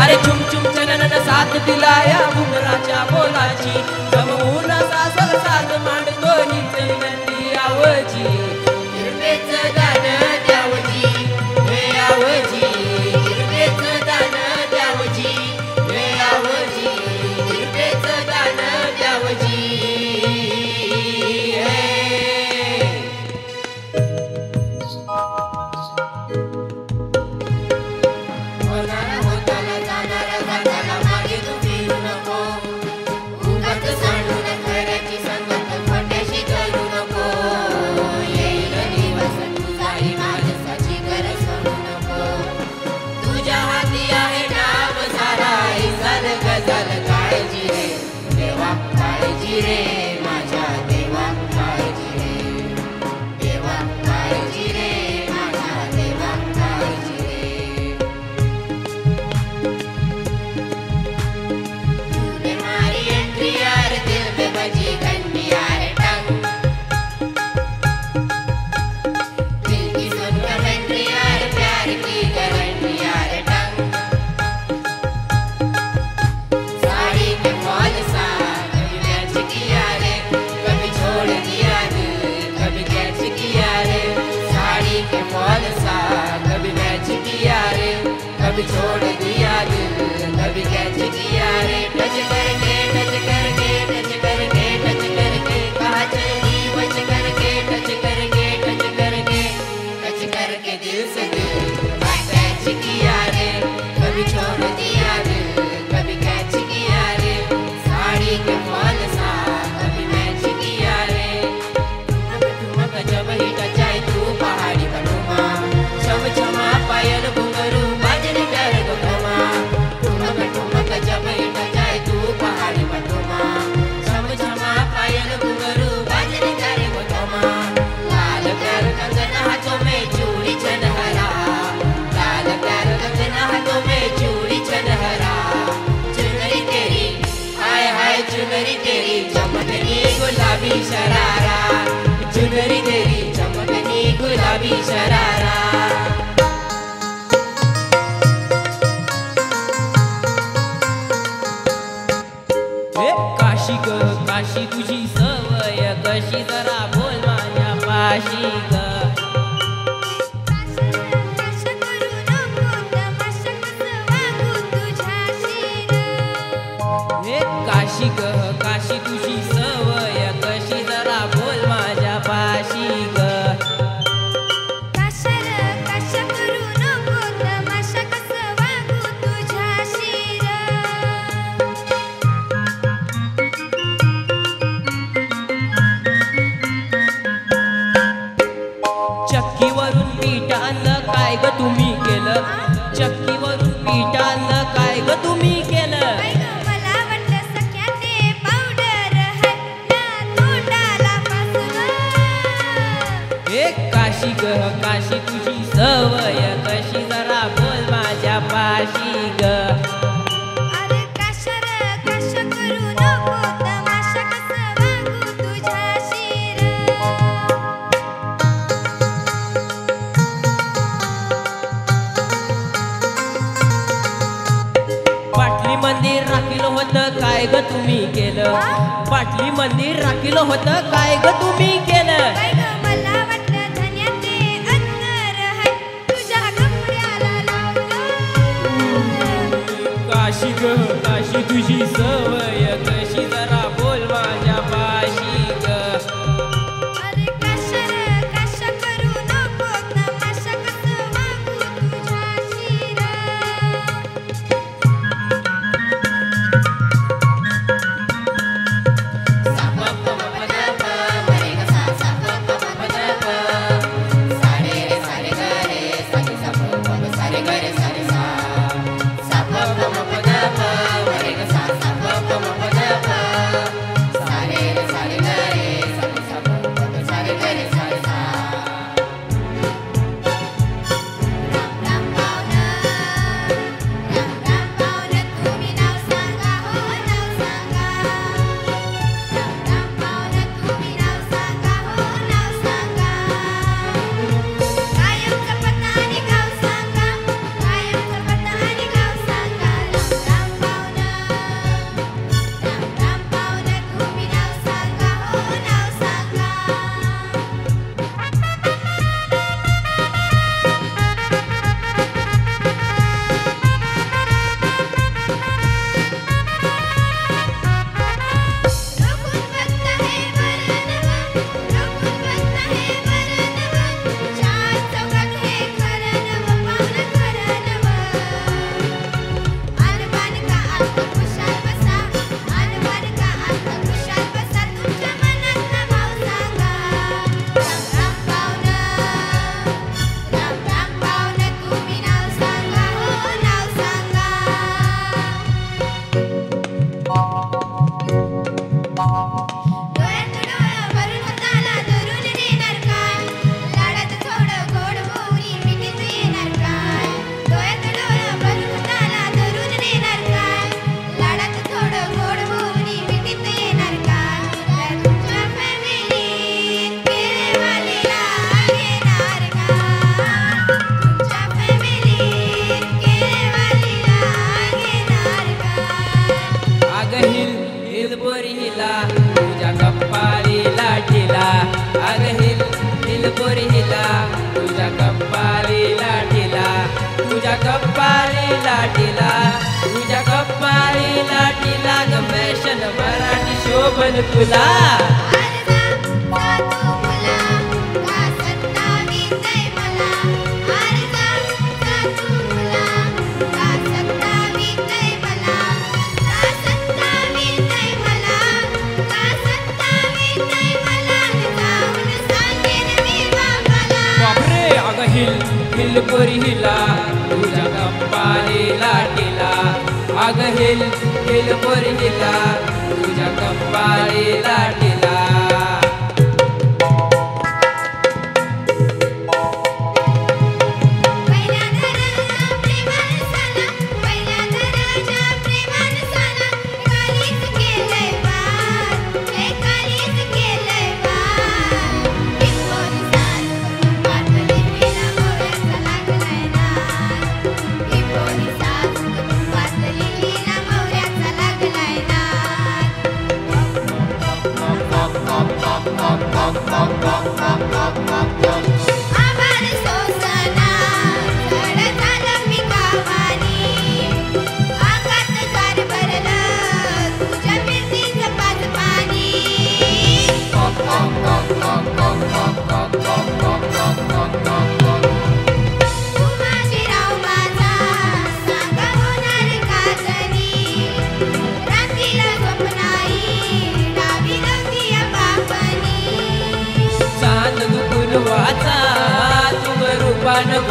S6: अरे चुम चुम चनन साथ दिलाया घुंगराच्या बोलाची जमवून सासर साथ मांडतो हीच विनंती आवजी कृपेचं दान द्यावजी हे आवजी कृपेचं दान द्यावजी हे आवजी कृपेचं दान द्यावजी
S7: दिल की सुन कमेंट्री
S6: कभी छोड़ दिया दिल, कभी कैच किया रे, टच करके टच करके टच करके टच करके, कहाँ चली बच करके टच करके टच करके टच करके दिल से दिल कैच किया रे, कभी छोड़ दिया दिल, कभी कैच किया रे, साड़ी के फॉल सा कभी मैच किया रे, ठुमक जब ही टचाई तू पहाड़ी बनूमा, छम छमा पायल घुंघरू बाजने डर घुमा, ठुमक जब ही टचाई तू पहाड़ी बनूमा, छम छमा पायल घुंघरू बाजने डर घुमा, लाल प्यार कंगन हाथों में चूड़ी छनहरा, लाल प्यार कंगन हाथों में चूड़ी छनहरा, चुनरी तेरी हाय हाय चुनरी तेरी चमकनी गुलाबी शरारा, चुनरी तेरी चमकनी गुलाबी शरारा। काशी ग काशी तुझी सवय कशी जरा बोल माझ्या पाशी ग, काशी ग काशी तुझी सवय कशी जरा बोल माझ्या पाशी ग, चक्कीवरून पीठ आणलं काय ग तुम्ही केलं, चक्कीवरून पीठ आणलं काय ग तुम्ही केलं, काशी ग काशी तुझी सवय कशी जरा बोल माझ्या पाशी ग, पाटली मंदिर राखील होतं काय ग तुम्ही केलं, पाटली मंदिर राखील होतं काय ग तुम्ही केलं, काशी ग काशी तुझी सवय कशी जरा बोल माझ्या पाशी ग, पोरी हिला तुझ्या कपाळीला ठेला तुझ्या कपाळी लाटीला, तुझ्या कपाळी लाटीला ग फॅशन मराठी शोभन तुला. हिल पोरी हिला तुझ्या कपाळी लाटीला, अग हिल हिल पोरी हिला तुझ्या कपाळी लाटीला.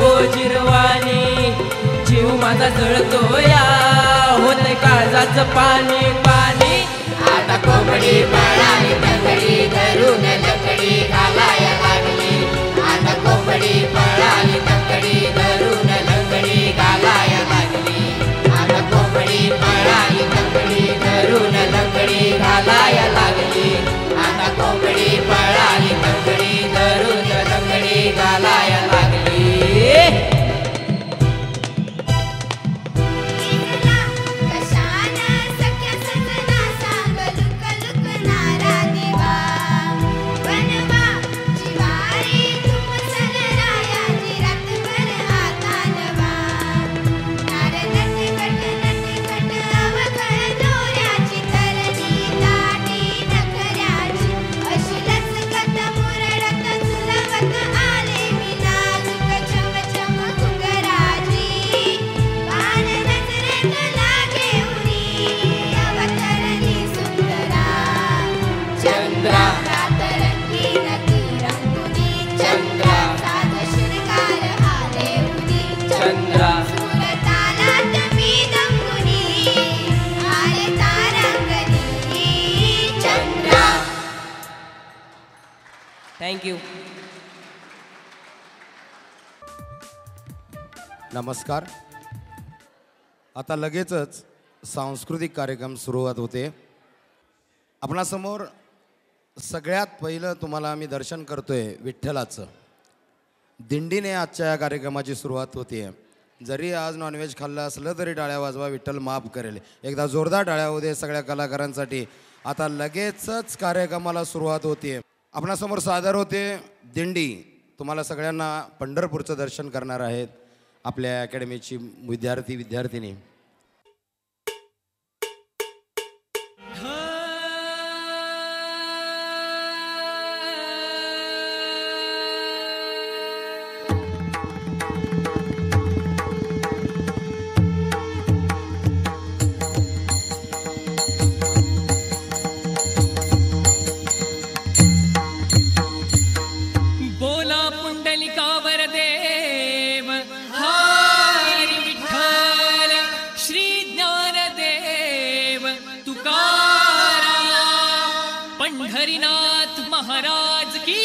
S6: गोजिरवाणी जीव माझा जळतोया होत काळजाचं पाणी पाणी. आता कोंबडी पळाली तंगडी धरून लकडी घालाया लागली, आता कोंबडी पळाली तंगडी धरून लकडी घालाया लागली, आता कोंबडी पळाली तंगडी धरून लकडी घालाया लागली, आता कोंबडी पळाली तंगडी धरून लकडी घालाया लागली. थँक्यू.
S7: नमस्कार. आता लगेचच सांस्कृतिक कार्यक्रम सुरुवात होते. आपणासमोर सगळ्यात पहिलं तुम्हाला आम्ही दर्शन करतोय विठ्ठलाचं. दिंडीने आजच्या या कार्यक्रमाची सुरुवात होते. जरी आज नॉनव्हेज खाल्लं असलं तरी टाळ्या वाजवा, विठ्ठल माफ करेल. एकदा जोरदार टाळ्या होऊ दे सगळ्या कलाकारांसाठी. आता लगेचच कार्यक्रमाला सुरुवात होते. आपणासमोर सादर होते दिंडी. तुम्हाला सगळ्यांना पंढरपूरचं दर्शन करणार आहेत आपल्या अकॅडमीची विद्यार्थिनी.
S6: हरिनाथ महाराज की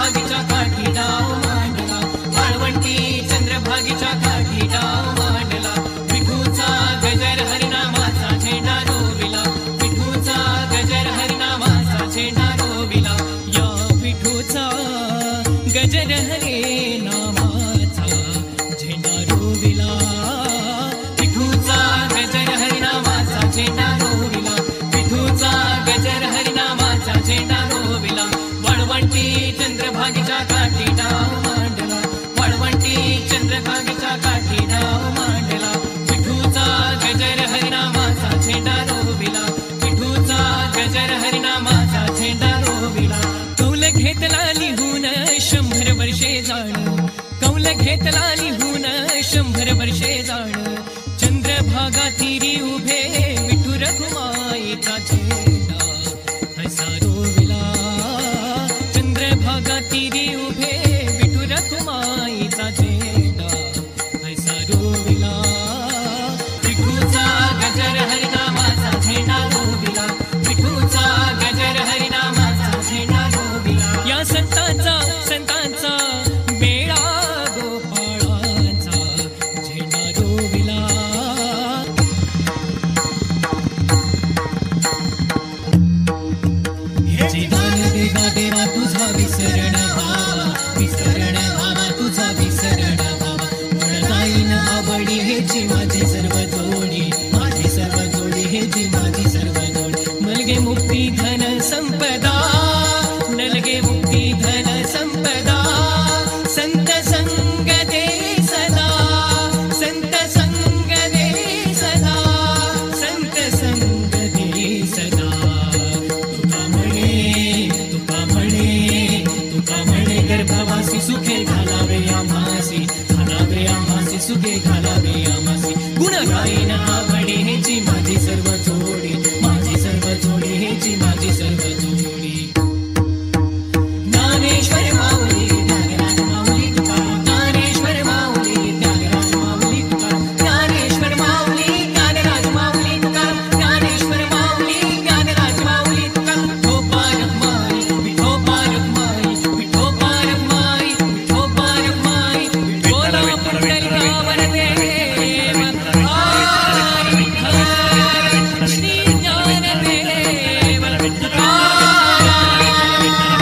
S6: चंद्रभागेच्या काठी डाव मांडला वाळवंटी चंद्रभागेच्या काठी डाव मांडला विठूचा गजर हरिनामाचा झेंडा रोविला विठूचा गजर हरिनामाचा झेंडा रोविला या विठूचा गजर हरिनामाचा झेंडा रोविला विठूचा गजर हरिनामाचा झेंडा रोविला विठूचा गजर हरिनामाचा झेंडा रोविला वाळवंटी चंद्रभागेच्या काठी डाव मांडला वाळवंटी चंद्रभागेच्या काठी डाव मांडला विठूचा गजर हरिनामाचा झेंडा रोविला विठूचा गजर हरिनामाचा झेंडा रोविला कौल घेतला लिहून 100 वर्षे जाण कौल घेतला लिहून 100 वर्षे जाण चंद्रभागा तीरी उभे विठू रखुमाईचा झेंडा हसा रोविला चंद्रभागा तीरी उभे विठू रखुमाईचा झेंडा हसा रोविला विठूचा गजर हरिनामाचा झेंडा रोविला विठूचा गजर हरिनामाचा झेंडा रोविला या संतांचा मेळा गोपाळांचा झेंडा रोविला जीवन देवा देवा तुझा विसरण भावा तुझा विसरण भावा गुण गाईन आवडी हेची माझी सर्व जोडी हेची माझी सर्व जोडी मलगे मुक्ती धन संपदा नलगे मुक्ती धन संपदा संत संग दे सदा संत संग दे सदा संत संग दे सदा तुका म्हणे गर्भवासी सुखे घालावे आम्हासी सुखे घालावे आम्हासी गुण गाईन आवडी हेची माझी सर्व जोडी हेची माझी सर्व जोडी ज्ञानेश्वर माऊली ज्ञानराज माऊली तुकाराम ज्ञानेश्वर माऊली ज्ञानराज माऊली तुकाराम ज्ञानेश्वर माऊली ज्ञानराज माऊली तुकाराम ज्ञानेश्वर माऊली ज्ञानराज माऊली तुकाराम विठोपारक माई विठोपारक माई विठोपारक माई विठोपारक माई विठोला पुंडलिकावर देव श्री ज्ञानदेव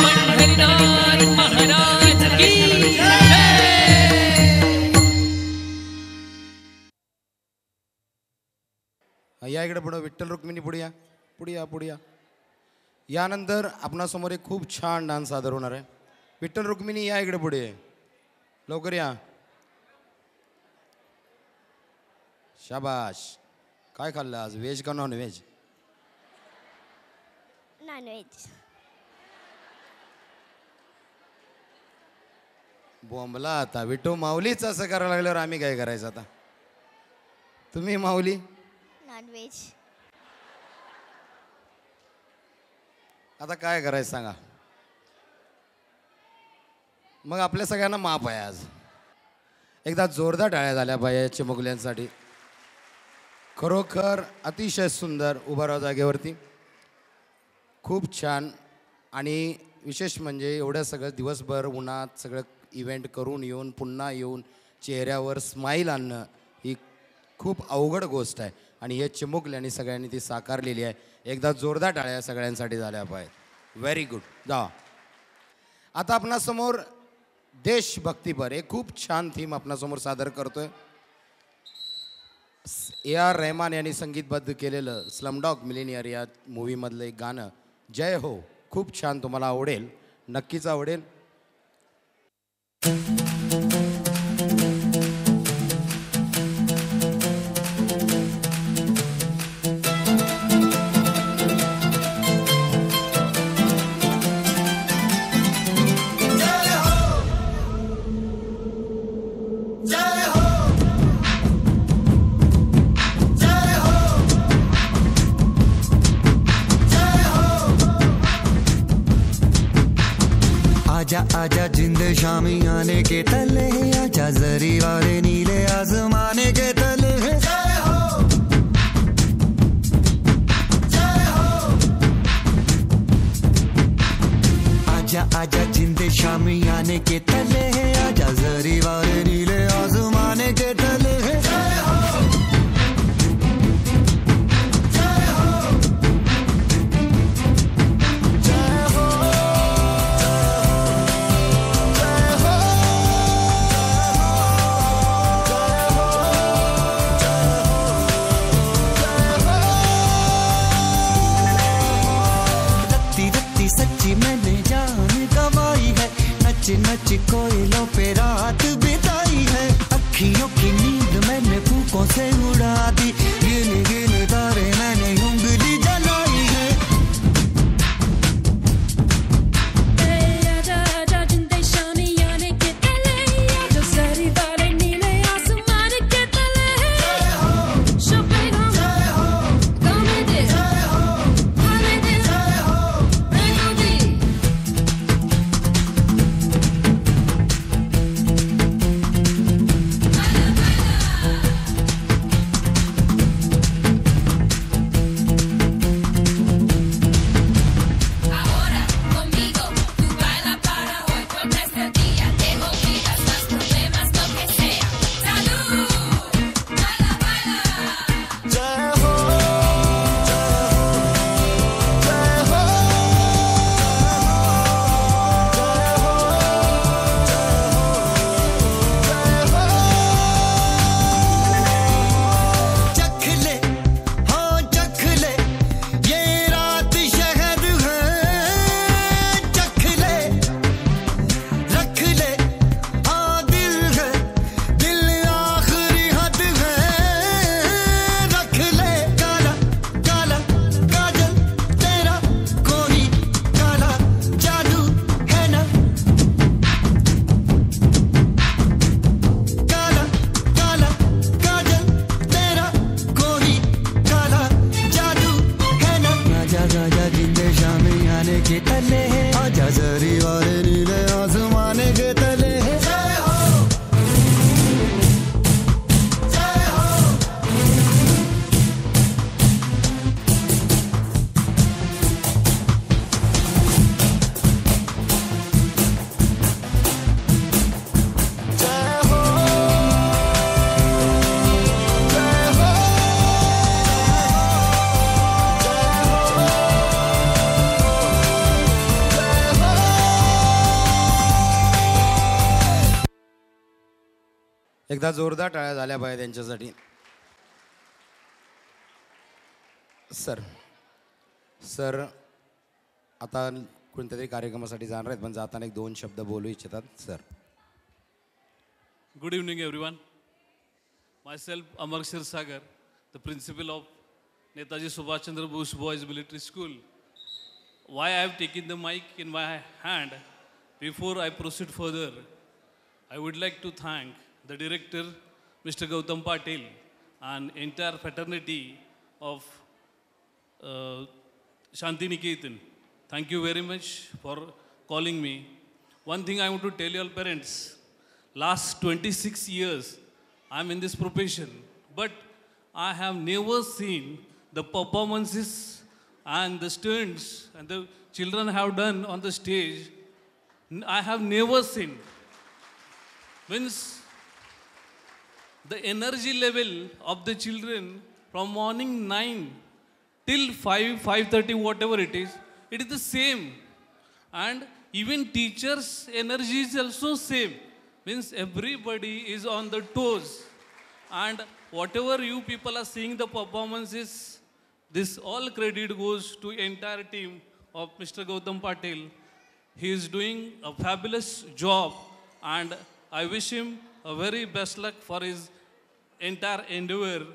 S6: पंढरीनाथ महाराज की जय.
S7: या इकडे पुढं विठ्ठल रुक्मिणी पुढे या यानंतर आपणासमोर एक खूप छान डान्स सादर होणार आहे. विठ्ठल रुक्मिणी या इकडे पुढे लवकर या. शाबाश. काय खाल्लं आज, व्हेज का नॉन व्हेज?
S3: नॉनव्हेज.
S7: बोंबला आता विठू माऊलीच असं करायला लागल्यावर आम्ही काय करायचं आता? तुम्ही माऊली
S3: नॉनव्हेज.
S7: आता काय करायचं सांगा. मग आपल्या सगळ्यांना माफ आहे आज. एकदा जोरदार टाळ्या झाल्या पाहिजे चिमुकल्यांसाठी. खरोखर अतिशय सुंदर. उभा राहा जागेवरती. खूप छान. आणि विशेष म्हणजे एवढं सगळं दिवसभर उन्हात सगळं इव्हेंट करून येऊन पुन्हा येऊन चेहऱ्यावर स्माईल आणणं ही खूप अवघड गोष्ट आहे. आणि हे चिमुकल्यांनी सगळ्यांनी ती साकारलेली आहे. एकदा जोरदार टाळ्या सगळ्यांसाठी झाल्या पाहिजे. Very good. जा. आता आपणासमोर देशभक्तीपर एक खूप छान थीम आपणासमोर सादर करतोय. AR रहमान यांनी संगीतबद्ध केलेलं स्लमडॉग मिलेनियर या मूवीमधलं एक गाणं जय हो. खूप छान. तुम्हाला आवडेल, नक्कीच आवडेल.
S8: आजा आजा जिंद शामी आने के तले, आजा जरी वाले नीले आसमाने के तले. जय हो जय हो. आजा आजा जिंदे शामी आने के तले है, आजा जरी वाले नीले आसमाने के तले है। सच्ची मैंने जान गवाई है, नच नच कोयलों पे रात बिताई है। अखियों की नींद मैंने फूकों से उड़ा दी, गिन गिन तारे मैंने उंगली जलाई है।
S9: आजा आजा जिंदे शामी आने के तले, आजा सारी वाले नीले आसमान के तले है। शोपे गमे दे खाने दे
S7: एकदा जोरदार टाळ्या झाल्या पाहिजे त्यांच्यासाठी. सर सर आता कोणत्या तरी कार्यक्रमासाठी जाणार आहेत, पण जाताना एक दोन शब्द बोलू इच्छितात. Sir.
S10: Good evening, everyone. Myself, Amar Sagar, the principal of Netaji Subhash Chandra Bose Boys Military School. Why I have taken the mic in my hand, before I proceed further, I would like to thank the director, Mr. Gautam Patil, and entire fraternity of Shanti Niketan. Thank you very much for calling me. One thing I want to tell you all parents, last 26 years I'm in this profession, but I have never seen the performances and the stunts and the children have done on the stage. I have never seen. Means the energy level of the children from morning 9 till 5:30, whatever it is the same. And even teachers' energy is also same. Means everybody is on the toes. And whatever you people are seeing the performances, this all credit goes to entire team of Mr. Gautam Patil. He is doing a fabulous job, and I wish him a very best luck for his entire endeavor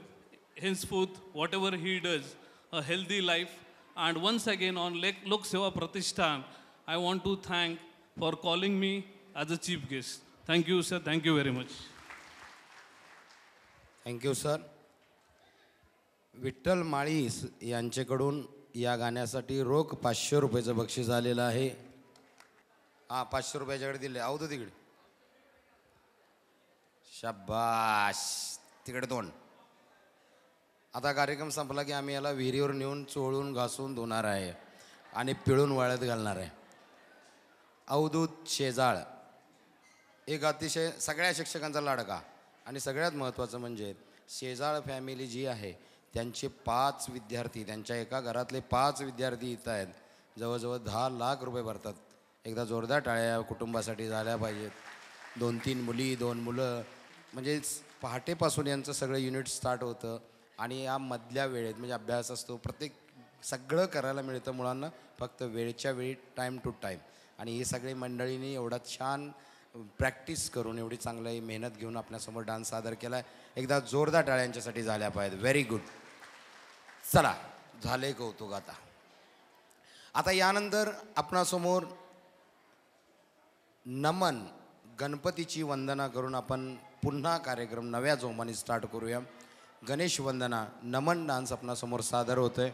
S10: henceforth, whatever he does, a healthy life. And once again on Lok Seva Pratishthan, I want to thank for calling me as a chief guest. Thank you, sir. Thank you very much.
S7: Thank you sir. Vitthal माळीस यांच्याकडून या गाण्यासाठी रोख 500 रुपयाचं बक्षीस आलेलं आहे. हां, 500 रुपयाच्याकडे दिले. आवतो तिकडे. शाबाश. तिकडे तोंड. आता कार्यक्रम संपला की आम्ही याला विहिरीवर नेऊन चोळून घासून धुणार आहे आणि पिळून वाळत घालणार आहे. अवधूत शेजाळ, एक अतिशय सगळ्या शिक्षकांचा लाडका आणि सगळ्यात महत्त्वाचं म्हणजे शेजाळ फॅमिली जी आहे त्यांचे 5 विद्यार्थी, त्यांच्या एका घरातले 5 विद्यार्थी इथं आहेत, जवळजवळ 10 लाख रुपये भरतात. एकदा जोरदार टाळ्या कुटुंबासाठी झाल्या पाहिजेत. 2-3 मुली, 2 मुलं, म्हणजे पहाटेपासून यांचं सगळं युनिट स्टार्ट होतं आणि या मधल्या वेळेत म्हणजे अभ्यास असतो, प्रत्येक सगळं करायला मिळतं मुलांना, फक्त वेळच्या वेळी टाईम टू टाईम. आणि ही सगळी मंडळींनी एवढा छान प्रॅक्टिस करून एवढी चांगली मेहनत घेऊन आपल्यासमोर डान्स सादर केला आहे. एकदा जोरदार टाळ्यांच्यासाठी झाल्या पाहिजेत. Very good. चला, झाले कौतुक. आता यानंतर आपणासमोर नमन, गणपतीची वंदना करून आपण पुन्हा कार्यक्रम नव्या जोमाने स्टार्ट करूया. गणेश वंदना नमन डान्स आपणासमोर सादर होतोय.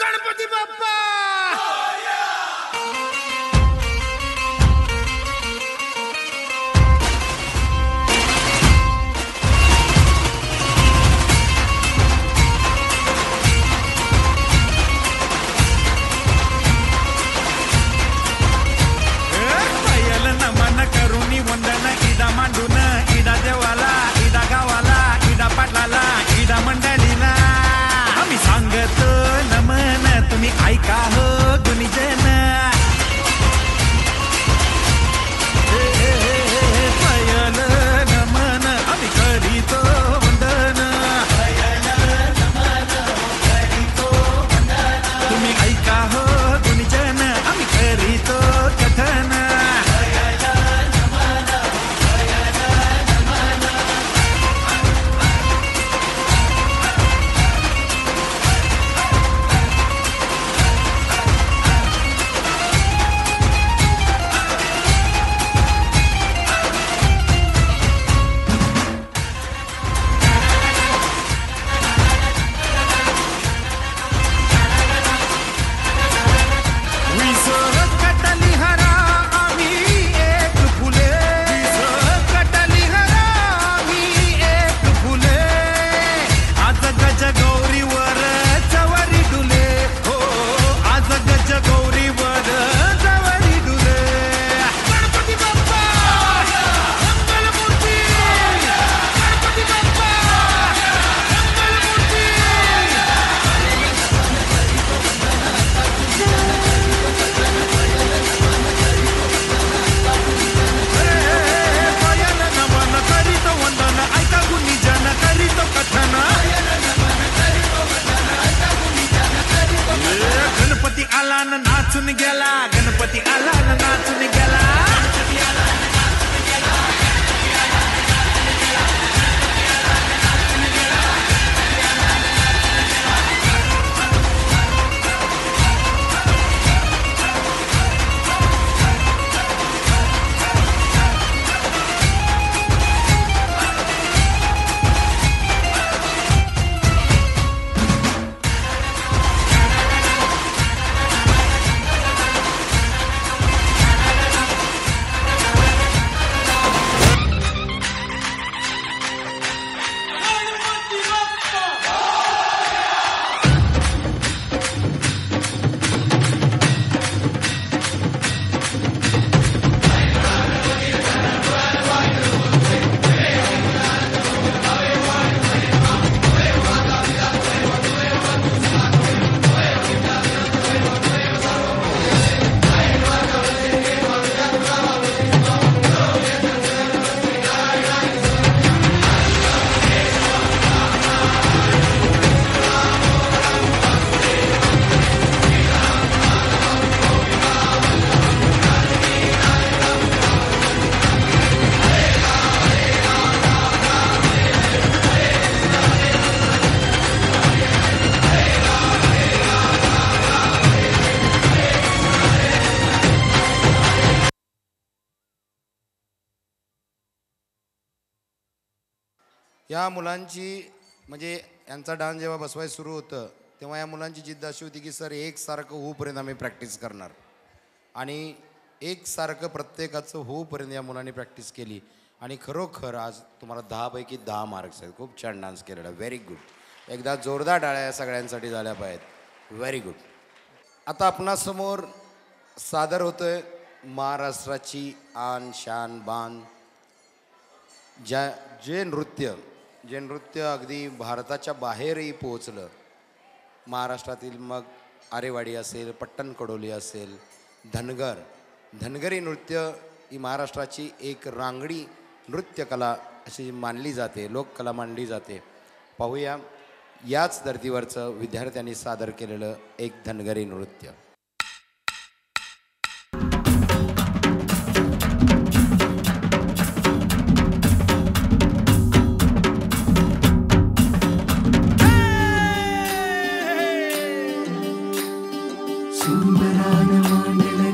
S8: गणपती बाप्पा
S11: पायल नमन करुणी वंदन इडा मांडून इडा देवाला इडा गावाला इडा पाटलाला इडा मंडळीला आम्ही सांगतो नमन तुम्ही ऐका हो गुणीजन. पायल नमन आम्ही करीतो वंदन, तुम्ही ऐका हो गुणीजन आम्ही करीतो कथन. गणपती आला न नाचून गेला, गणपती आला न नाचून गेला.
S7: या मुलांची म्हणजे यांचा डान्स जेव्हा बसवायला सुरू होतं तेव्हा या मुलांची जिद्द अशी होती की सर एकसारखं होऊपर्यंत आम्ही प्रॅक्टिस करणार आणि एकसारखं प्रत्येकाचं होऊपर्यंत या मुलांनी प्रॅक्टिस केली आणि खरोखर आज तुम्हाला 10 पैकी 10 मार्क्स आहेत. खूप छान डान्स केलेला. Very good. एकदा जोरदार टाळ्या या सगळ्यांसाठी झाल्या पाहिजेत. Very good. आता आपणासमोर सादर होतोय महाराष्ट्राची आन शान बान जे नृत्य अगदी भारताच्या बाहेरही पोहोचलं. महाराष्ट्रातील मग आरेवाडी असेल, पट्टण कडोली असेल, धनगरी नृत्य ही महाराष्ट्राची एक रांगडी नृत्यकला अशी मानली जाते, लोककला मानली जाते. पाहूया याच धर्तीवरचं विद्यार्थ्यांनी सादर केलेलं एक धनगरी नृत्य.
S11: सुंदरान झाले रे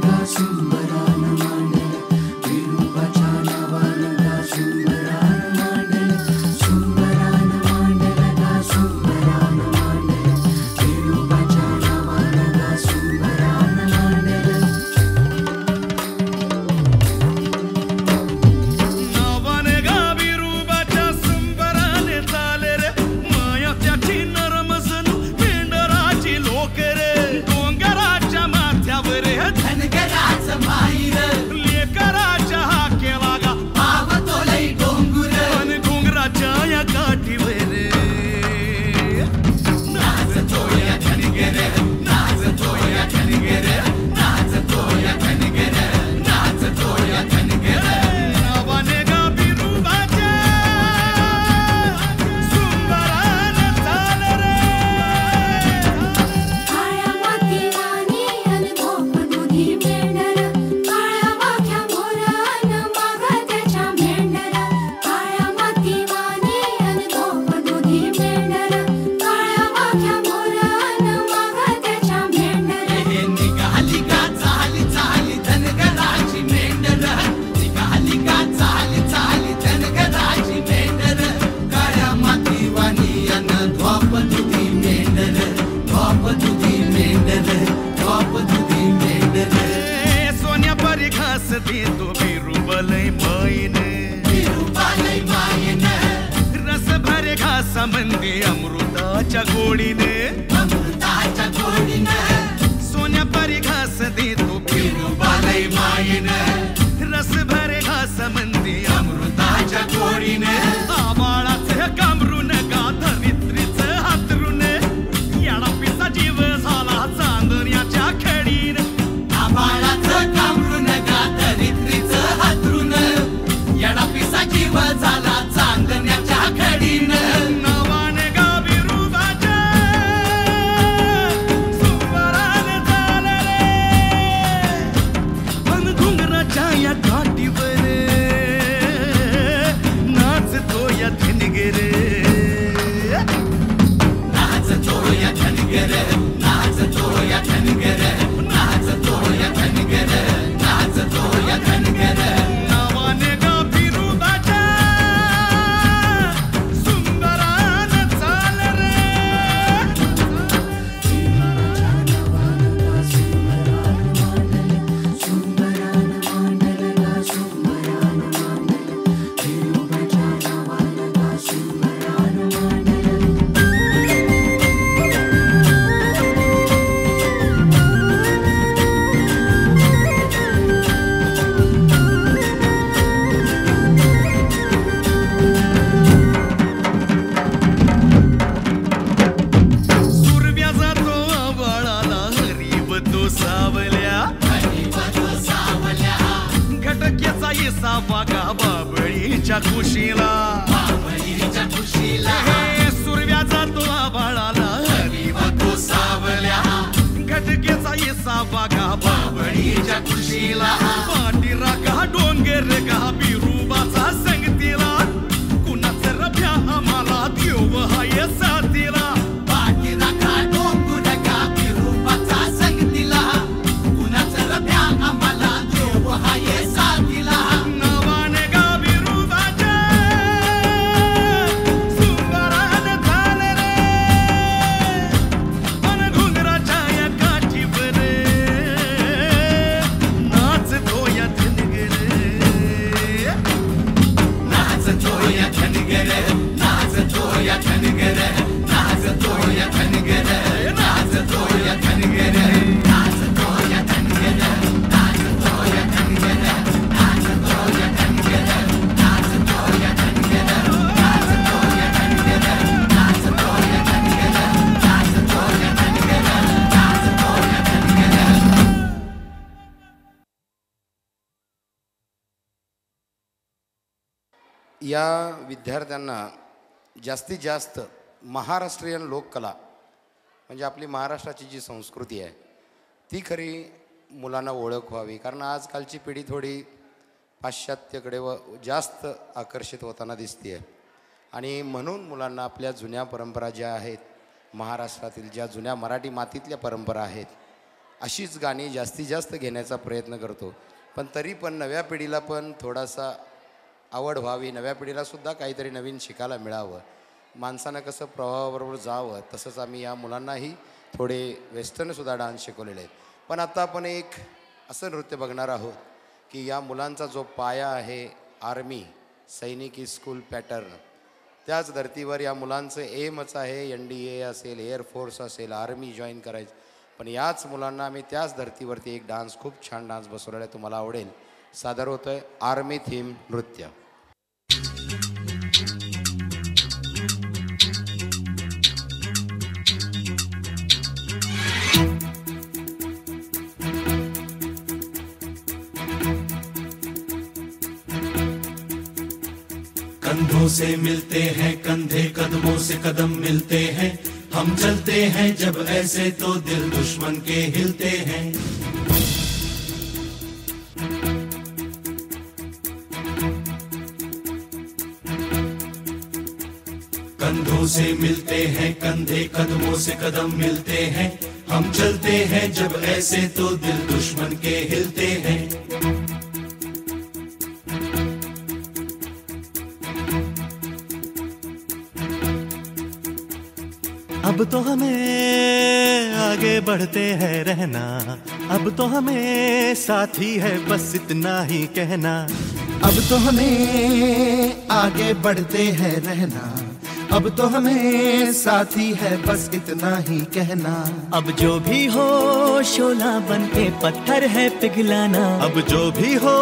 S7: या विद्यार्थ्यांना जास्तीत जास्त महाराष्ट्रीयन लोककला म्हणजे आपली महाराष्ट्राची जी संस्कृती आहे ती खरी मुलांना ओळख व्हावी. कारण आजकालची पिढी थोडी पाश्चात्याकडे जास्त आकर्षित होताना दिसते आहे आणि म्हणून मुलांना आपल्या जुन्या परंपरा ज्या आहेत महाराष्ट्रातील ज्या जुन्या मराठी मातीतल्या परंपरा आहेत अशीच गाणी जास्तीत जास्त घेण्याचा प्रयत्न करतो. पण तरी पण नव्या पिढीला पण थोडासा आवड व्हावी, नव्या पिढीलासुद्धा काहीतरी नवीन शिकायला मिळावं, माणसानं कसं प्रवाहाबरोबर जावं तसंच आम्ही या मुलांनाही थोडे वेस्टर्नसुद्धा डान्स शिकवलेले आहेत. पण आता आपण एक असं नृत्य बघणार आहोत की या मुलांचा जो पाया आहे आर्मी सैनिकी स्कूल पॅटर्न त्याच धर्तीवर या मुलांचं एमच आहे NDA असेल, एअरफोर्स असेल, आर्मी जॉईन करायचं. पण याच मुलांना आम्ही त्याच धर्तीवरती एक डान्स खूप छान डान्स बसवलेला आहे, तुम्हाला आवडेल. सादर होतं आहे आर्मी थीम नृत्य.
S12: कंधों से मिलते हैं कंधे, कदमों से कदम मिलते हैं, हम चलते हैं जब ऐसे तो दिल दुश्मन के हिलते हैं. कंधों से मिलते हैं कंधे, कदमों से कदम मिलते हैं, हम चलते हैं जब ऐसे तो दिल दुश्मन के हिलते हैं.
S8: अब तो हमें आगे बढ़ते हैं रहना, अब तो हमें साथी है बस इतना ही कहना. अब तो हमें आगे बढ़ते हैं रहना, अब तो हमें साथी है बस इतना ही कहना. अब जो भी हो शोला बन के पत्थर है पिघलाना, अब जो भी हो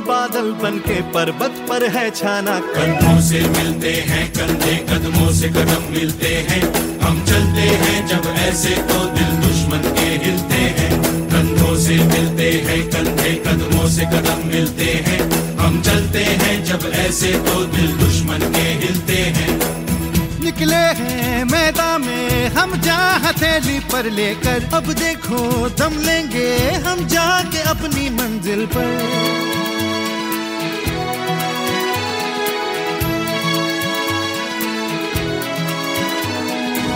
S8: बादल बन के पर्वत पर है छाना.
S12: कंधों से मिलते हैं कंधे, कदमों से कदम मिलते हैं, हम चलते हैं जब ऐसे तो दिल दुश्मन के हिलते हैं. कंधों से मिलते हैं कंधे, कदमों से कदम मिलते हैं, हम चलते हैं जब ऐसे तो दिल दुश्मन के हिलते हैं.
S8: निकले हैं मैदान में हम जा हथेली पर लेकर, अब देखो दम लेंगे हम जाके अपनी मंजिल पर.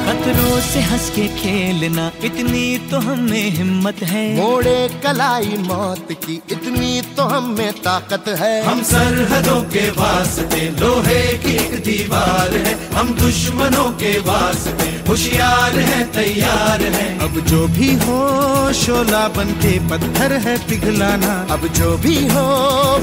S8: खतरों से हंस के खेलना इतनी तो हमें हिम्मत है, मोड़े कलाई मौत की इतनी तो हमें ताकत है.
S12: हम सरहदों के वास्ते लोहे की एक दीवार है, हम दुश्मनों के वास्ते होशियार हैं तैयार हैं.
S8: अब जो भी हो शोला बन के पत्थर है पिघलाना, अब जो भी हो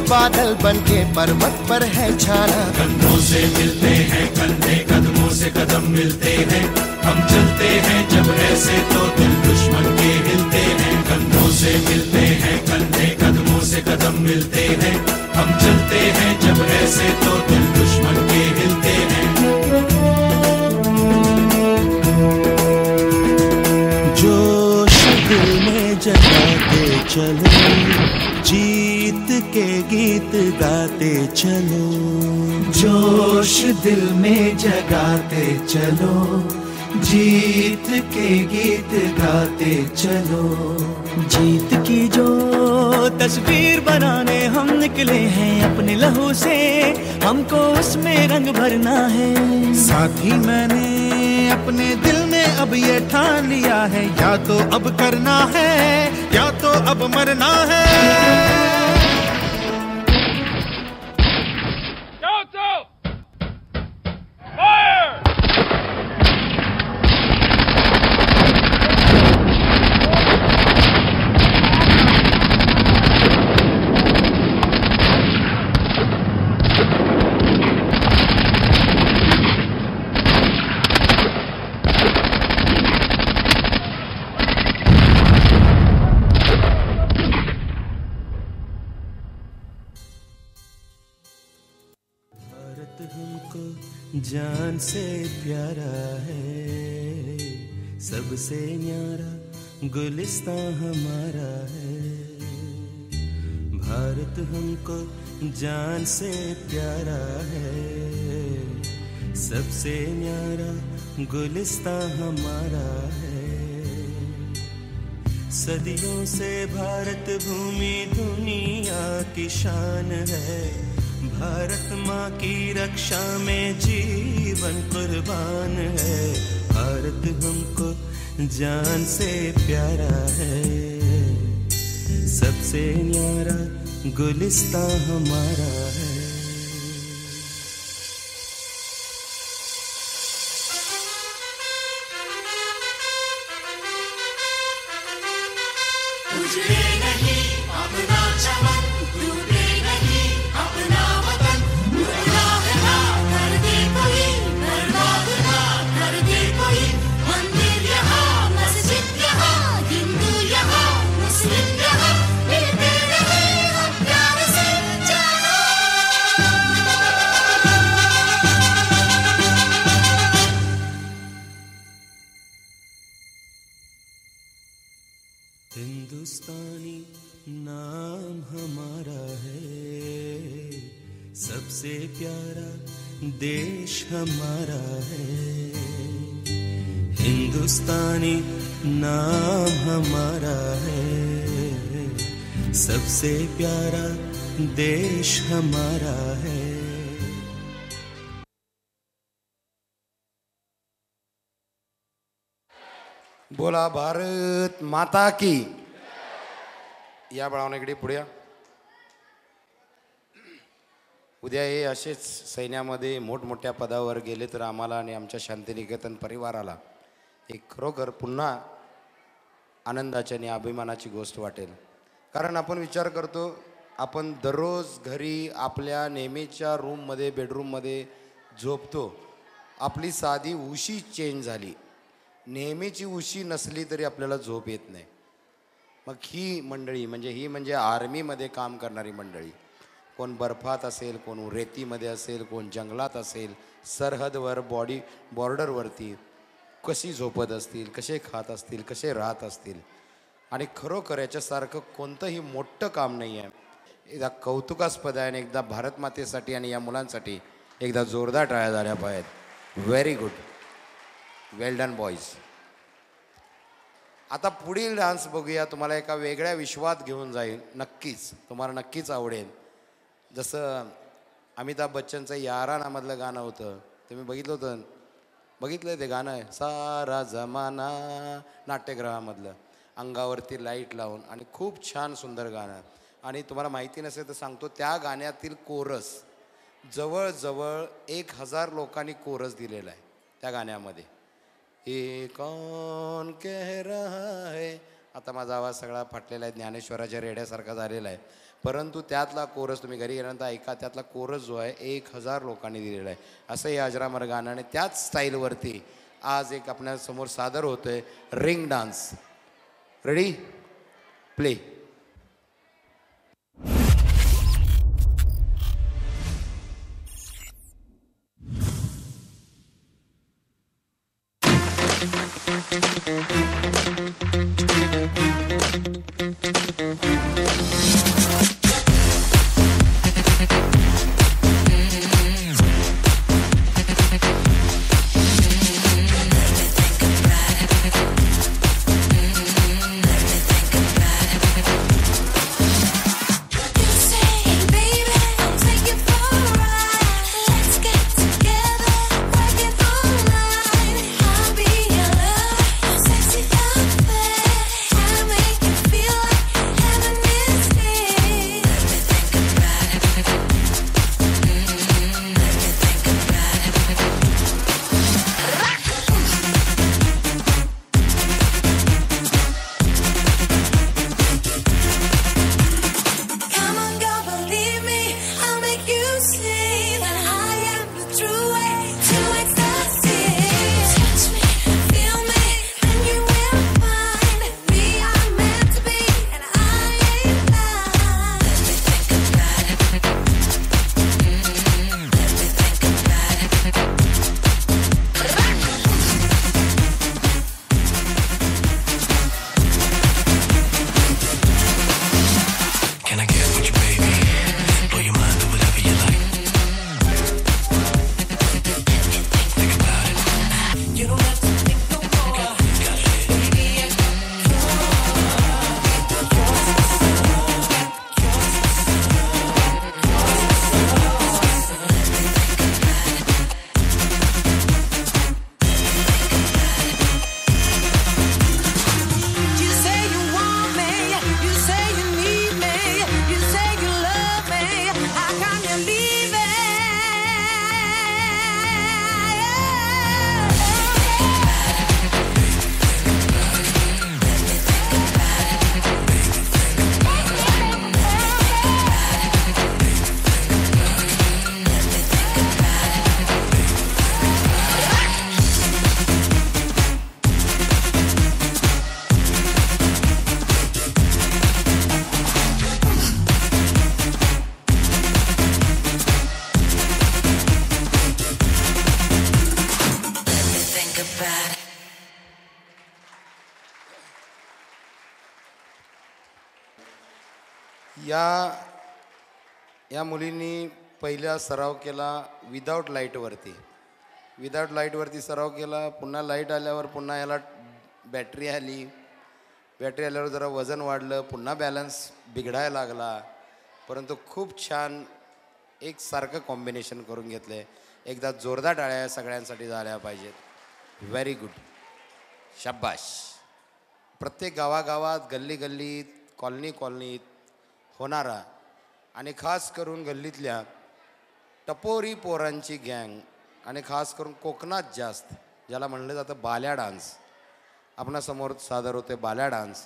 S8: बादल बन के पर्वत पर है छाना.
S12: कंधों से मिलते हैं कंधे, कदमों से कदम मिलते हैं, हम चलते हैं जब ऐसे तो दिल दुश्मन के हिलते हैं. कंधों से मिलते हैं कंधे, कदमों से कदम मिलते हैं, हम चलते हैं जब ऐसे तो दिल दुश्मन के हिलते हैं.
S8: जोश दिल में जगाते चलो, जीत के गीत गाते चलो.
S12: जोश दिल में जगाते चलो, जीत के गीत गाते चलो.
S8: जीत की जो तस्वीर बनाने हम निकले हैं अपने लहू से, हमको उसमें रंग भरना है. साथी मैंने अपने दिल में अब ये ठान लिया है, या तो अब करना है या तो अब मरना है. जान से प्यारा है, सबसे न्यारा गुलिस्तां हमारा है. भारत हमको जान से प्यारा है, सबसे न्यारा गुलिस्तां हमारा है। सदियों से भारत भूमि दुनिया की शान है, भारत माँ की रक्षा में जीवन कुर्बान है। भारत हमको जान से प्यारा है, सबसे न्यारा गुलिस्तां हमारा है।
S12: उजड़े नहीं अपना चमन, टूटे नहीं अपना वतन, गुमराह ना कर दे कोई, बर्बाद ना कर दे कोई। मंदिर यहाँ, मस्जिद यहाँ, हिंदू यहाँ, मुस्लिम यहाँ, मिलते रहे हम प्यार से जानो।
S8: हिंदुस्तानी नाम हमारा है, सबसे प्यारा देश हमारा है। हिंदुस्तानी नाम हमारा है, सबसे प्यारा देश हमारा है।
S7: बोला भारत माता की। या बाळावने इकडे पुढे या. उद्या हे असेच सैन्यामध्ये मोठमोठ्या पदावर गेले तर आम्हाला आणि आमच्या शांतिनिकेतन परिवाराला एक खरोखर पुन्हा आनंदाची आणि अभिमानाची गोष्ट वाटेल. कारण आपण विचार करतो, आपण दररोज घरी आपल्या नेहमीच्या रूममध्ये बेडरूममध्ये झोपतो, आपली साधी उशी चेंज झाली, नेहमीची उशी नसली तरी आपल्याला झोप येत नाही. मग ही मंडळी म्हणजे आर्मीमध्ये काम करणारी मंडळी, कोण बर्फात असेल, कोण रेतीमध्ये असेल, कोण जंगलात असेल, सरहदवर बॉर्डरवरती कशी झोपत असतील, कसे खात असतील, कसे राहत असतील. आणि खरोखर याच्यासारखं कोणतंही मोठं काम नाही आहे. एकदा कौतुकास्पद आहे आणि एकदा भारत मातेसाठी आणि या मुलांसाठी एकदा जोरदार टाळ्या झाल्या पाहिजेत. व्हेरी गुड, वेल डन बॉईज. आता पुढील डान्स बघूया. तुम्हाला एका वेगळ्या विश्वात घेऊन जाईल, नक्कीच तुम्हाला नक्कीच आवडेल. जसं अमिताभ बच्चनचं यारानामधलं गाणं होतं, तुम्ही बघितलं होतं, बघितलं ते गाणं आहे, सारा जमाना, नाट्यगृहामधलं, अंगावरती लाईट लावून, आणि खूप छान सुंदर गाणं. आणि तुम्हाला माहिती नसेल तर सांगतो, त्या गाण्यातील कोरस जवळजवळ 1000 लोकांनी कोरस दिलेला आहे त्या गाण्यामध्ये. ये कौन कह रहा है. आता माझा आवाज सगळा फाटलेला आहे, ज्ञानेश्वराच्या रेड्यासारखा झालेला आहे, परंतु त्यातला कोरस तुम्ही घरी गेल्यानंतर ऐका. त्यातला कोरस जो आहे 1000 लोकांनी दिलेला आहे. असं हे अजरामर गाणं, आणि त्याच स्टाईलवरती आज एक आपल्यासमोर सादर होतं आहे रिंग डान्स. Ready, play. या मुलींनी पहिला सराव केला विदाऊट लाईटवरती सराव केला. पुन्हा लाईट आल्यावर पुन्हा याला बॅटरी आल्यावर जरा वजन वाढलं, पुन्हा बॅलन्स बिघडायला लागला. परंतु खूप छान एक सारखं कॉम्बिनेशन करून घेतलं. एकदा जोरदार टाळ्या सगळ्यांसाठी झाल्या पाहिजेत. व्हेरी गुड, शाबाश. प्रत्येक गावागावात गल्लीत कॉलनीत होणारा आणि खास करून गल्लीतल्या टपोरी पोरांची गँग आणि खास करून कोकणात जास्त ज्याला म्हणलं जातं बाल्या डान्स, आपणासमोर सादर होते बाल्या डान्स.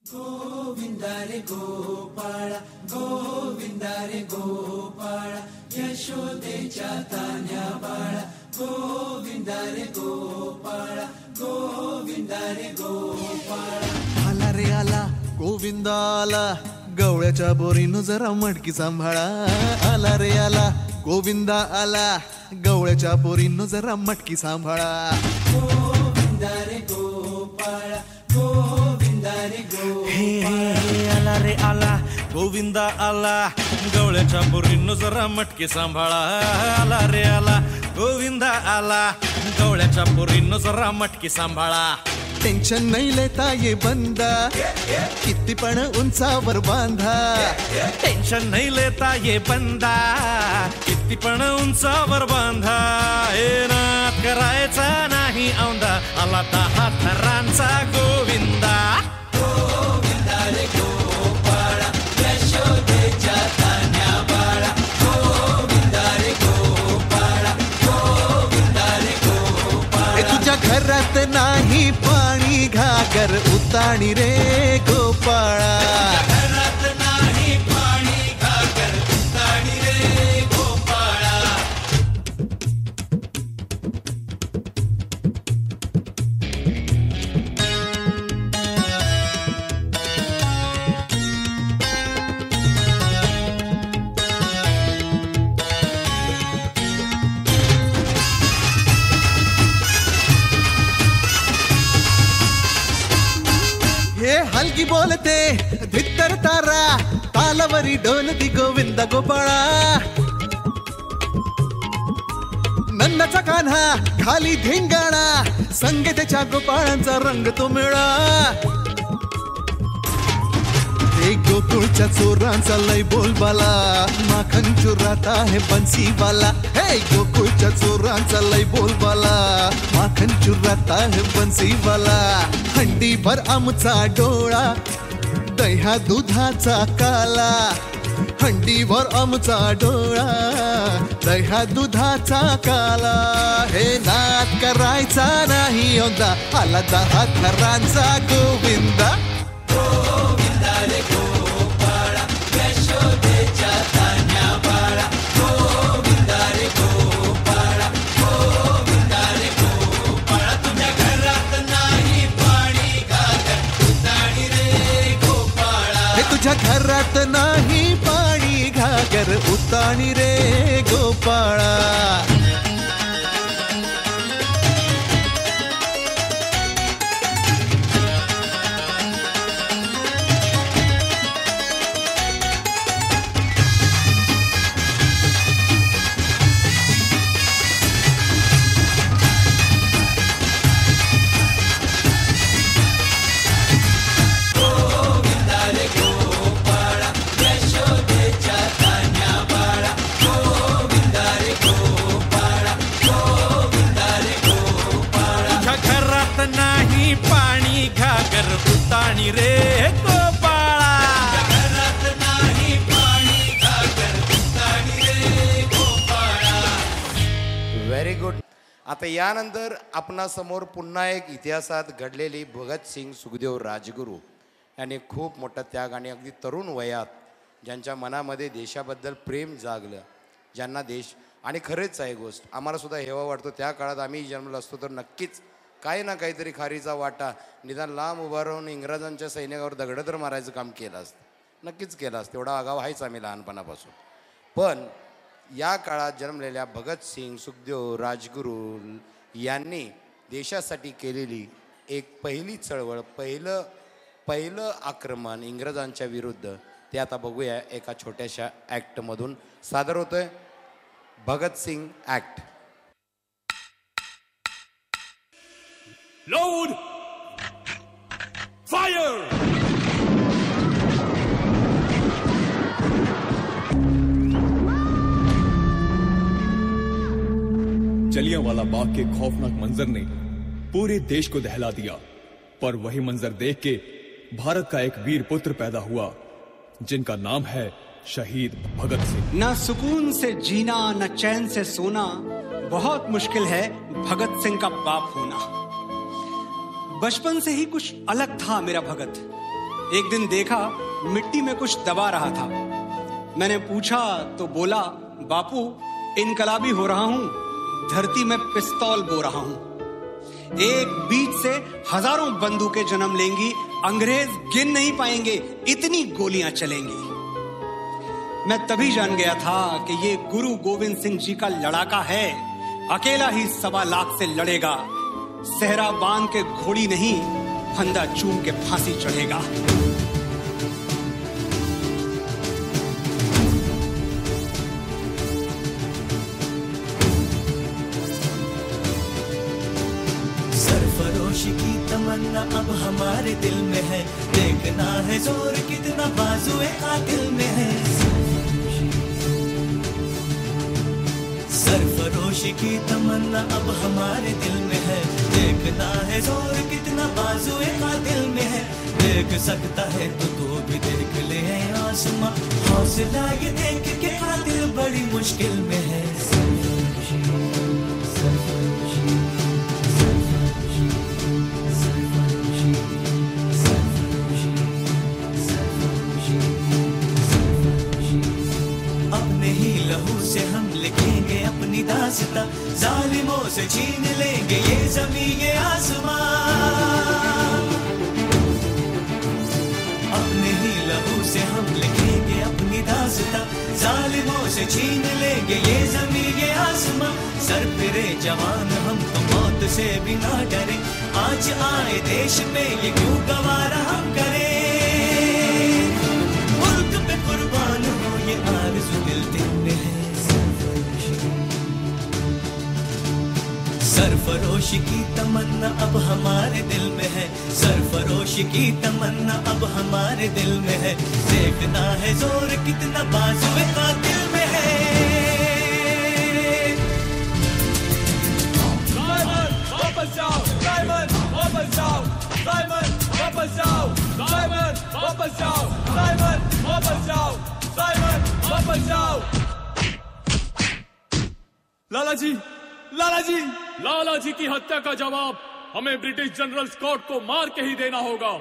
S8: गोविंदा रे गोपाळा, गोविंदा रे गोपाळा, यशोदेच्या तान्या बाळा. गोविंदा रे गोपाळा, गोविंदा रे गोपाळा.
S13: आला रे आला गोविंदा आला, गवळ्याच्या बोरीनं जरा मटकी सांभाळा. आला रे आला गोविंदा आला, गवळ्याच्या बोरीनं जरा मटकी सांभाळा.
S8: गोविंदा रे गोपाळा, गोविंदा रे गोपाळा.
S11: आला रे आला गोविंदा आला, गवळ्याच्या बोरीनं जरा मटकी सांभाळा. आला रे आला गोविंदा आला, गवळ्याच्या बोरीनं जरा मटकी सांभाळा.
S13: टेन्शन नाही लेता ये बंदा, किती पण उंचावर बांधा.
S11: टेन्शन नाही लेता ये बंदा, किती पण उंचावर बांधा. हे नात करायचा नाही औंदा, आला 10 थरांचा गोविंदा.
S8: गोविंदा रे गोपाळा, यशोदेच्या तान्या बाळा. गोविंदा रे गोपाळा, गोविंदा रे गोपाळा.
S13: तुझ्या घरात नाही पाणी, घागर उताणी रे गोपाळा.
S8: घरात नाही पाणी, घागर उताणी रे गोपाळा.
S13: हे हलकी बोलते धित्तर तारा, तालावरी डोलती गोविंदा गोपाळा. नंदाचा कान्हा खाली धिंगाणा, संगे त्याच्या गोपाळांचा रंग तो मिळा. हे गोकुळच्या चोरांचा लय बोलबाला, माखन चुरात आहे बन्सीवाला. हे गोकुळच्या चोरांचा लय बोलबाला, माखन चुरात आहे बन्सीवाला. हंडीभर आमचा डोळा, दह्या दुधाचा काला. हंडीवर आमचा डोळा, दह्या दुधाचा काला. हे नाद करायचा नाही औंदा, आला 10 थरांचा गोविंदा.
S8: गोविंदा रे गोपाळा, यशोदेच्या तान्या बाळा. गोविंदा रे गोपाळा, गोविंदा रे गोपाळा. तुझ्या घरात नाही पाणी, घागर उताणी रे गोपाळा.
S13: हे तुझ्या घरात नाही पाणी, घागर उताणी रे गोपाळा.
S8: गोविंदा रे गोपाळा, यशोदेच्या तान्या बाळा. गोविंदा रे गोपाळा, गोविंदा रे गोपाळा.
S11: तुझ्या घरात नाही पाणी, घागर उताणी रे गोपाळा.
S8: घरात नाही पाणी, घागर उताणी रे गोपाळा.
S7: Very good. आता यानंतर आपणासमोर पुन्हा एक इतिहासात घडलेली भगतसिंग सुखदेव राजगुरू यांनी खूप मोठा त्याग आणि अगदी तरुण वयात ज्यांच्या मनामध्ये देशाबद्दल प्रेम जागलं, ज्यांना देश आणि खरेच आहे गोष्ट आम्हाला सुद्धा हेवा वाटतो. त्या काळात आम्ही जन्मलो असतो तर नक्कीच काही ना काहीतरी खारीचा वाटा निदान लांब उभा राहून इंग्रजांच्या सैनिकावर दगडं तर मारायचं काम केलं असतं, नक्कीच केलं असतं. तेवढा आगाव आहेच आम्ही लहानपणापासून. पण या काळात जन्मलेल्या भगतसिंग सुखदेव राजगुरू यांनी देशासाठी केलेली एक पहिली चळवळ, पहिलं आक्रमण इंग्रजांच्या विरुद्ध ते आता बघूया एका छोट्याशा ॲक्टमधून. सादर होतोय Bhagat Singh act.
S12: Load fire.
S14: Jallianwala Bagh के खौफनाक मंजर ने पूरे देश को दहला दिया, पर वही मंजर देख के भारत का एक वीर पुत्र पैदा हुआ जिनका नाम है शहीद भगत सिंह.
S15: न सुकून से जीना न चैन से सोना, बहुत मुश्किल है भगत सिंह का बाप होना. बचपन से ही कुछ अलग था मेरा भगत. एक दिन देखा मिट्टी में कुछ दबा रहा था. मैंने पूछा तो बोला, बापू इनकलाबी हो रहा हूं, धरती में पिस्तौल बो रहा हूं. एक बीज से हजारों बंदूकें जन्म लेंगी, अंग्रेज गिन नहीं पाएंगे, इतनी गोलियां चलेंगी. मैं तभी जान गया था कि ये गुरु गोविंद सिंह जी का लड़ाका है. अकेला ही 1.25 लाख से लड़ेगा. सहरा बांध के घोड़ी नहीं, फंदा चूम के फांसी चढ़ेगा.
S8: सरफरोशी की तमन्ना अब हमारे दिल में है, देखना है जोर कितना बाजुए कातिल में है. सरफरोशी की तमन्ना अब हमारे दिल में है, देखना है जोर कितना बाजुए कातिल में है. देख सकता है तो तू भी देख ले आसमां, हौसला ये देख के कातिल बड़ी मुश्किल में है. अपने ही लहू से हम लिखेंगे अपनी दास्तां, जालिमों से छीन लेंगे ये ज़मीन ये आसमां. अपने ही लहू से हम लिखेंगे अपनी दास्तां, जालिमों से छीन लेंगे ये ज़मीन ये आसमां. सर फिरे जवान हम तो मौत से भी ना डरे, आज आए देश पे ये क्यों गवारा हम करें. मुल्क पे कुर्बान हो ये आरज़ू दिल में है. सरफरोशी की तमन्ना अब हमारे दिल में है, सरफरोशी की तमन्ना अब हमारे दिल में है. देखना है जोर कितना बाजुए कातिल में है.
S12: वापस जाओ साइमन, वापस जाओ साइमन, वापस जाओ साइमन, वापस जाओ साइमन, वापस जाओ साइमन, वापस जाओ.
S14: लाला जी, लाला जी,
S12: लाला जी की हत्या का जवाब हमें ब्रिटिश जनरल स्कॉट को मार के ही देना होगा.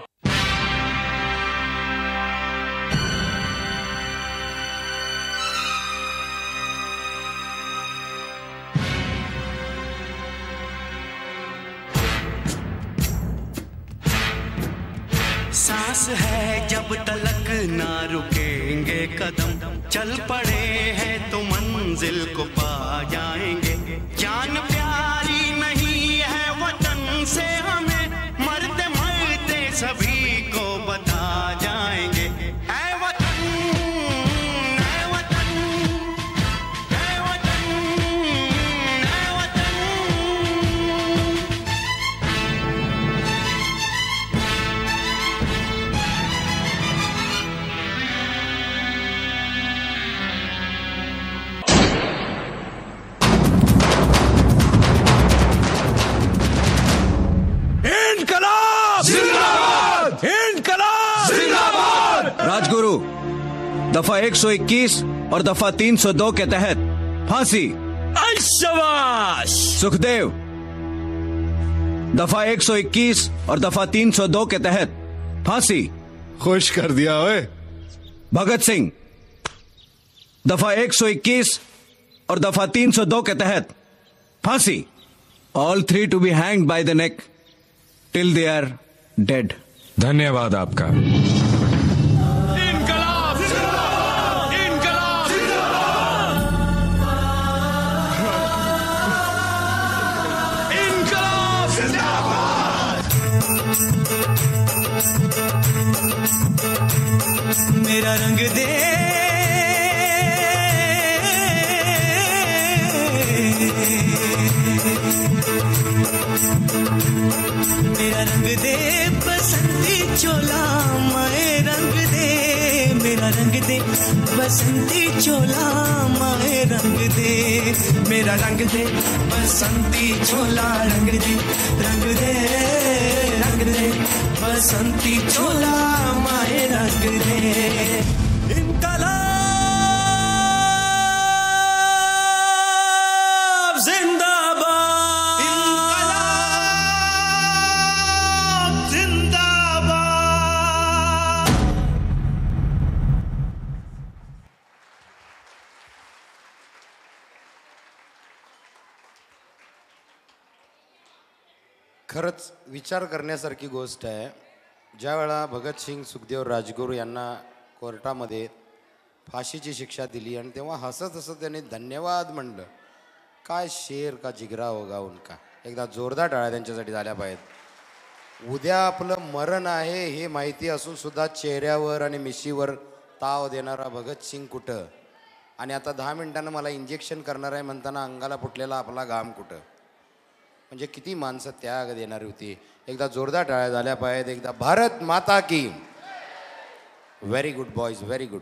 S8: सांस है जब तलक ना रुकेंगे कदम, चल पड़े हैं तो मंजिल को पा जाएंगे. जान प्यारी नहीं है वतन से हमें, मरते मरते सभी को बता जाएंगे. ऐ वतन, ऐ वतन, ऐ वतन, ऐ वतन.
S16: राजगुरु, दफा 121 और दफा 302 के तहत फांसी. शाबाश. सुखदेव, दफा 121 और दफा 302 के तहत फांसी.
S17: खुश कर दिया ओए.
S16: भगत सिंह, दफा 121 और दफा 302 के तहत फांसी. All 3 to be hanged by the neck till they are dead.
S17: धन्यवाद आपका.
S8: मेरा रंग दे मेरा रंग दे बसंती चोला माए रंग दे मेरा रंग दे बसंती चोला माए रंग दे मेरा रंग दे बसंती चोला रंग दे बसंती चोला माए रंग दे इनकलाब जिंदाबाद इनकलाब जिंदाबाद।
S7: खरंच विचार करण्यासारखी गोष्ट आहे. ज्या वेळा भगतसिंग सुखदेव राजगुरू यांना कोर्टामध्ये फाशीची शिक्षा दिली आणि तेव्हा हसत हसत त्यांनी धन्यवाद म्हणलं. काय शेर का जिगरा होगा उनका. एकदा जोरदार टाळ्या त्यांच्यासाठी झाल्या पाहिजेत. उद्या आपलं मरण आहे हे माहिती असून सुद्धा चेहऱ्यावर आणि मिशीवर ताव देणारा भगतसिंग कुठं आणि आता 10 मिनिटांना मला इंजेक्शन करणार आहे म्हणताना अंगाला फुटलेला आपला घाम कुठं. म्हणजे किती माणसं त्याग देणारी होती. एकदा जोरदार टाळ्या झाल्या पाहिजेत. एकदा भारत माता की. Very good boys, very good.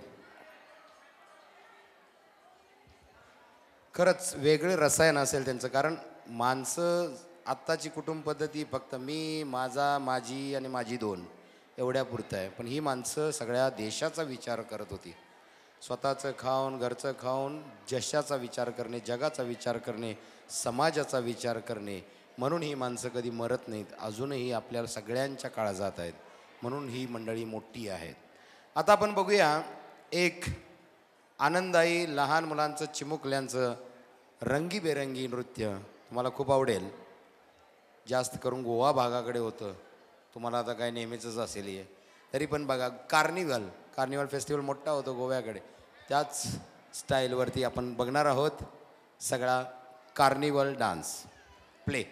S7: खरंच वेगळे रसायन असेल त्यांचं. कारण माणसं आत्ताची कुटुंब पद्धती फक्त मी माझा माझी आणि माझी 2 एवढ्या पुरतं आहे. पण ही माणसं सगळ्या देशाचा विचार करत होती. स्वतःचं खाऊन घरचं खाऊन जशाचा विचार करणे, जगाचा विचार करणे, समाजाचा विचार करणे. म्हणून ही माणसं कधी मरत नाहीत. अजूनही आपल्याला सगळ्यांच्या काळजात आहेत. म्हणून ही मंडळी मोठी आहेत. आता आपण बघूया एक आनंददायी लहान मुलांचं चिमुकल्यांचं रंगीबेरंगी नृत्य. तुम्हाला खूप आवडेल. जास्त करून गोवा भागाकडे होतं. तुम्हाला आता काय नेहमीचंच असेल हे. तरी पण बघा कार्निवल फेस्टिवल मोठा होतो गोव्याकडे. त्याच स्टाईलवरती आपण बघणार आहोत सगळा कार्निवल डान्स. प्ले.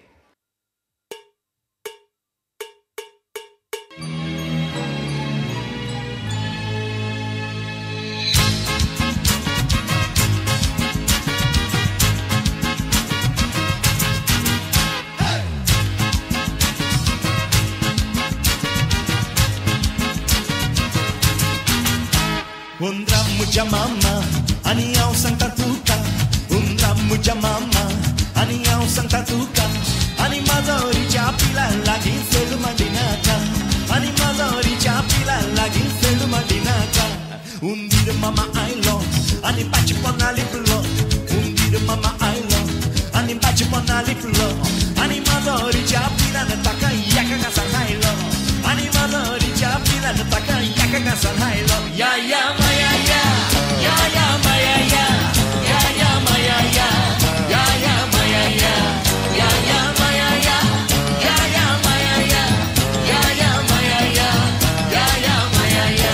S8: मुझ्या मामा आणि याव सांगता तुका. मुझ्या मामा आणि याव सांगता तुका. आणि माझा ओरीच्या पिला लागीन सेल मांडिनाका. आणि माझा ओरीच्या पिला लागीन सेल मांडिनाका. उंदीर मामा आयलो आणि पाची पन्ना लिपलो. उंदीर मामा आयलो आणि पाची पन्ना लिपलो. आणि माझा ओरीच्या पिलानं ताका एका कसा खायलो. आणि माझा ओरीच्या पिलानं ताका एका कसा खायलो. या या माया या या या माया या या या माया या या या माया या या या माया या या या माया या या या माया या या या माया या.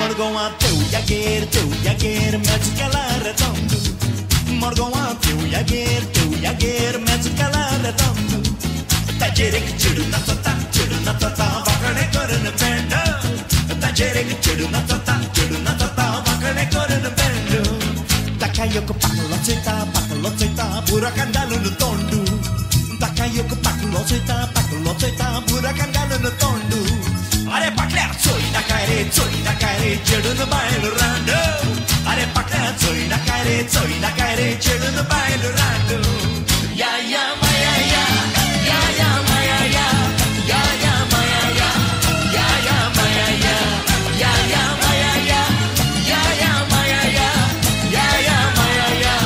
S8: Morgoa teu yaguer, mezu calare tondu. Morgoa teu yaguer, mezu calare tondu. Tajerek chidu na tata, vakane korun bendo. Tajerek chidu na tata, vakane korun bendo. Takayoko paklo ceta, burakan dalun tondu. Takayoko paklo ceta, burakan dalun tondu. अरे पाकल्या चोईना काय रे चेडून बायल रांडो. अरे पाकल्या चोईना काय रे चेडून बायल रांडो. या या माया या या या माया या या या माया या या या माया या या या माया या या या माया या या या माया या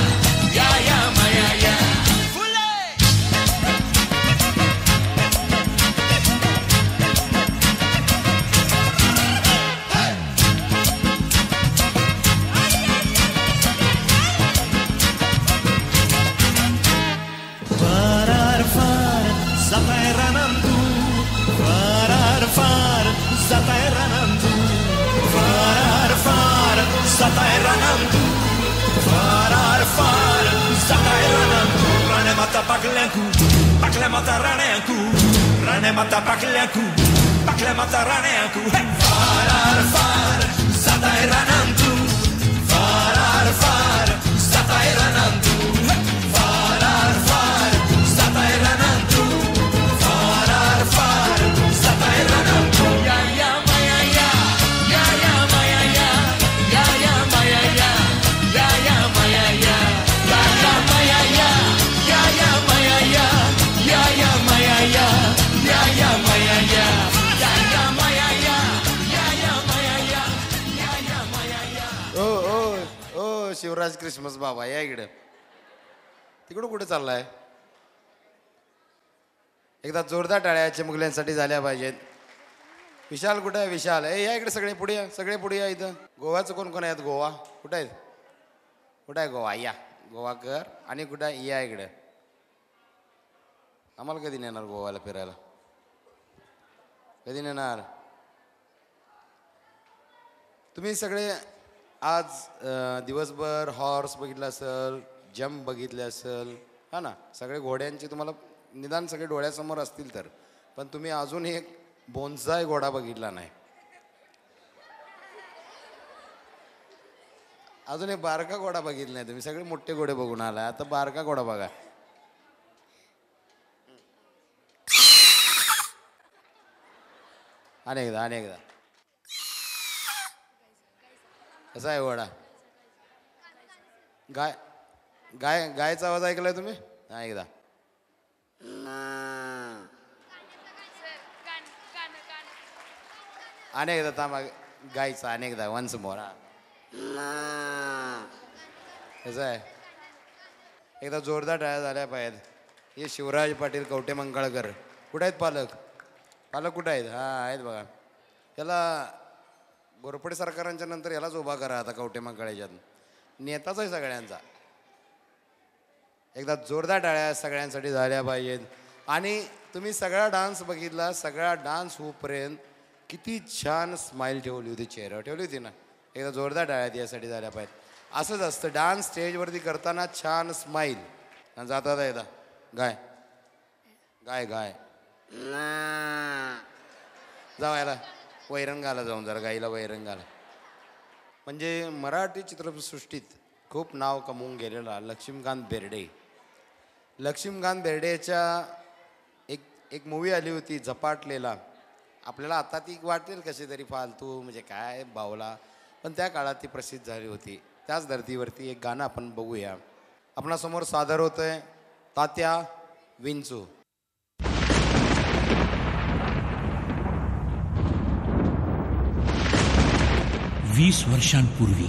S8: या या माया या. फुले
S11: Pakle mata raneanku, rane mata pakleanku, pakle mata raneanku. Farar far, satai ranantu, farar far, satai ranantu, farar far, satai ranantu, farar far, satai ranantu. Ya ya maya ya, ya ya maya ya, ya ya maya ya, ya ya maya ya, ya ya maya ya, ya ya maya ya. Ya ya maya ya, ya ya maya ya, ya ya maya ya, ya ya maya ya, ya ya maya ya.
S7: ओ ओ ओ Shivraj Christmas बाबा या इकडे. तिकडं कुठे चाललाय? एकदा जोरदार टाळ्या चिमुकल्यांसाठी झाल्या पाहिजेत. विशाल कुठे आहे? विशाल ए या इकडे सगळे पुढे या, सगळे पुढे या. इथं गोवाचं कोण कोण आहेत? गोवा कुठं आहेत? कुठं आहे गोवा? या गोवा कर. आणि कुठं आहे? या इकडे. आम्हाला कधी नेणार गोव्याला फिरायला? कधी नेणार? तुम्ही सगळे आज दिवसभर हॉर्स बघितलं असेल, जम्प बघितले असेल, हा ना. सगळे घोड्यांचे तुम्हाला निदान सगळे डोळ्यासमोर असतील तर. पण तुम्ही अजून एक बोन्साय घोडा बघितला नाही. अजून एक बारका घोडा बघितला नाही तुम्ही. सगळे मोठे घोडे बघून आला, आता बारका घोडा बघा. अनेकदा अनेकदा कसा आहे घोडा? गाय गाय गायचा आवाज ऐकलाय तुम्ही? हा एकदा. अनेकदा थांबा. गायचा अनेकदा वन्स मोर. कसं आहे? एकदा जोरदार टाळ्या झाल्या पाहिजेत. हे शिवराज पाटील कवटे मंगळकर कुठे आहेत? पालक पालक कुठे आहेत? हा आहेत बघा. याला गोरपडे सरकारांच्या नंतर यालाच उभा करा आता कवटे मंगळाच्यात. नेताच आहे सगळ्यांचा. एकदा जोरदार टाळ्या सगळ्यांसाठी झाल्या पाहिजेत. आणि तुम्ही सगळा डान्स बघितला. सगळा डान्स होईपर्यंत किती छान स्माईल ठेवली होती, चेहऱ्यावर ठेवली होती ना. एकदा जोरदार टाळ्या यासाठी झाल्या पाहिजेत. असंच असतं डान्स स्टेजवरती करताना. छान स्माईल. जातात एकदा गाय गाय गाय जाऊ याला वैरण घाला, जाऊन जरा गाईला वैरण घाला. म्हणजे मराठी चित्रपटसृष्टीत खूप नाव कमवून गेलेला लक्ष्मीकांत बेर्डे. लक्ष्मीकांत बेर्डेच्या एक मूवी आली होती झपाटलेला. आपल्याला आता ती वाटेल कशी तरी फालतू, म्हणजे काय बावला, पण त्या काळात ती प्रसिद्ध झाली होती. त्याच धर्तीवरती एक गाणं आपण बघूया. आपणासमोर सादर होतंय तात्या विंचू.
S18: 20 वर्षांपूर्वी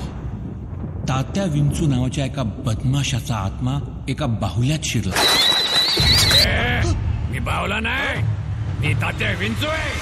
S18: तात्या विंचू नावाच्या एका बदमाशाचा आत्मा एका बाहुल्यात शिरला.
S19: मी बाहुला नाही, मी तात्या विंचू आहे.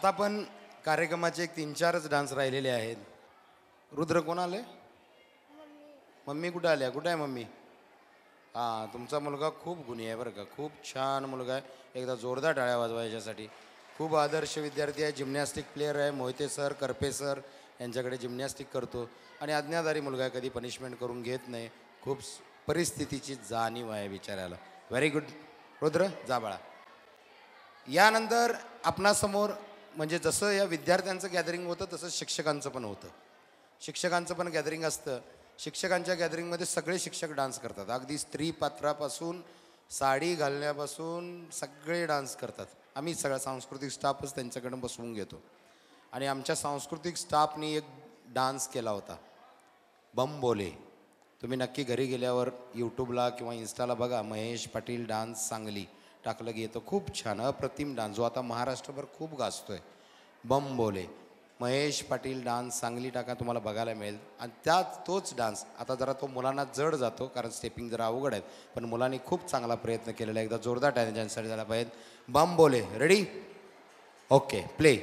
S7: आता पण कार्यक्रमाचे 3-4च डान्स राहिलेले आहेत. रुद्र कोण आले? मम्मी कुठे आल्या? कुठे आहे मम्मी? हां, तुमचा मुलगा खूप गुणी आहे बरं का, खूप छान मुलगा आहे. एकदा जोरदार टाळ्या वाजवा याच्यासाठी. खूप आदर्श विद्यार्थी आहे, जिम्नॅस्टिक प्लेयर आहे. मोहिते सर, करपे सर यांच्याकडे जिम्नॅस्टिक करतो आणि आज्ञाधारी मुलगा आहे, कधी पनिशमेंट करून घेत नाही. खूप परिस्थितीची जाणीव आहे बिचाऱ्याला. व्हेरी गुड रुद्र, जा बाळा. यानंतर आपणासमोर म्हणजे जसं या विद्यार्थ्यांचं गॅदरिंग होतं तसं शिक्षकांचं पण होतं. शिक्षकांचं पण गॅदरिंग असतं. शिक्षकांच्या गॅदरिंगमध्ये सगळे शिक्षक डान्स करतात. अगदी स्त्री पात्रापासून साडी घालण्यापासून सगळे डान्स करतात. आम्ही सगळा सांस्कृतिक स्टाफच त्यांच्याकडून बसवून घेतो. आणि आमच्या सांस्कृतिक स्टाफनी एक डान्स केला होता, बम बोले. तुम्ही नक्की घरी गेल्यावर यूट्यूबला किंवा इन्स्टाला बघा, महेश पाटील डान्स सांगली टाकलं की येतं. खूप छान अप्रतिम डान्स, जो आता महाराष्ट्रभर खूप गाजतोय. बम बोले, महेश पाटील डान्स सांगली टाका, तुम्हाला बघायला मिळेल. आणि तोच डान्स आता जरा तो मुलांना जड जातो कारण स्टेपिंग जरा अवघड आहेत, पण मुलांनी खूप चांगला प्रयत्न केलेला आहे. एकदा जोरदार त्यांच्यासाठी झाला पाहिजे. बम बोले, रेडी? Okay, play.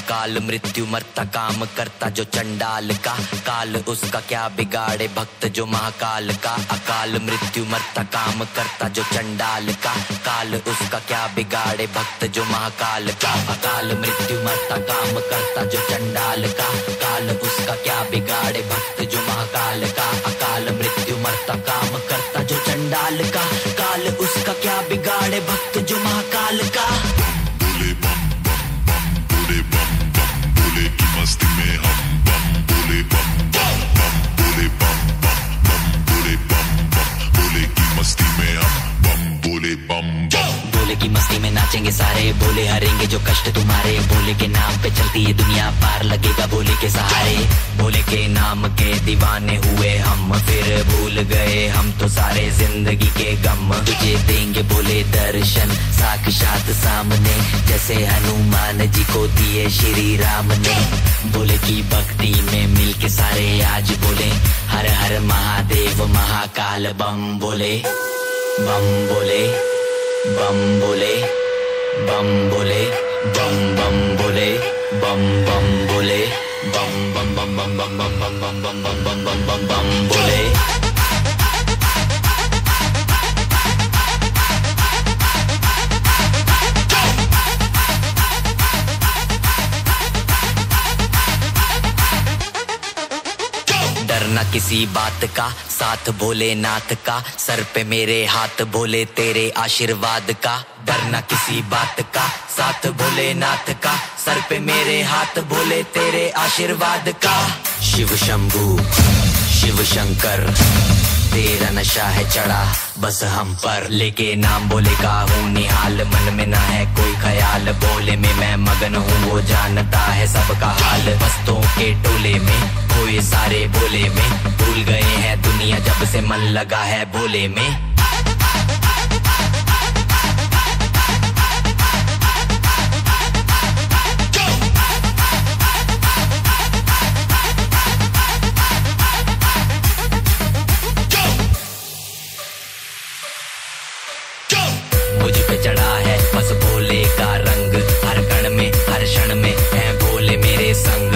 S1: अकाल मृत्यु मरता काम करता जो चंडाल का, काल उसका क्या बिगाड़े भक्त जो महाकाल का. अकाल मृत्यु मरता काम करता जो चंडाल का, काल उसका क्या बिगाड़े भक्त जो महाकाल का. अकाल मृत्यु मरता काम करता जो चंडाल का, काल उसका क्या बिगाड़े भक्त जो महाकाल का. अकाल मृत्यु मरता काम करता जो चंडाल का, काल उसका क्या बिगाड़े भक्त जो महाकाल का.
S12: की मस्ती में हम बम बोले, बम बम बम बोले, बम बम बम बोले, बम बम बोले की मस्ती में हम बम बोले, बम बम.
S1: बोले की मस्ती में नाचेंगे सारे, बोले हरेंगे जो कष्ट तुम्हारे. बोले के नाम पे चलती है दुनिया, पार लगेगा बोले के सहारे. बोले के नाम के दीवाने हुए हम, फिर भूल गए हम तो सारे जिंदगी के गम. तुझे देंगे बोले दर्शन साक्षात सामने, जैसे हनुमान जी को दिए श्री राम ने. बोले की भक्ति में मिल के सारे आज बोले, हर हर महादेव महाकाल. बम बोले, बम बोले, बम बोले, बम बोले, बम बम बोले, बम बम बोले, बम बम बम बम बम बम बम बम बम बम बम बम बम बम बोले. डरना किसी बात का, साथ भोलेनाथ का. सर पे मेरे हाथ भोले तेरे आशीर्वाद का. डरना किसी बात का, साथ भोलेनाथ का. सर पे मेरे हाथ भोले तेरे आशीर्वाद का. शिव शंभू शिव शंकर, तेरा नशा है चढ़ा बस हम पर. लेके नाम बोले का हूँ निहाल, मन में ना है कोई ख्याल. बोले में मैं मगन हूँ, वो जानता है सबका हाल. मस्तों के टोले में खोए सारे बोले में, भूल गए हैं दुनिया जब से मन लगा है बोले में. मुझ पे चढ़ा है बस भोले का रंग, हर कण में हर क्षण में है भोले मेरे संग.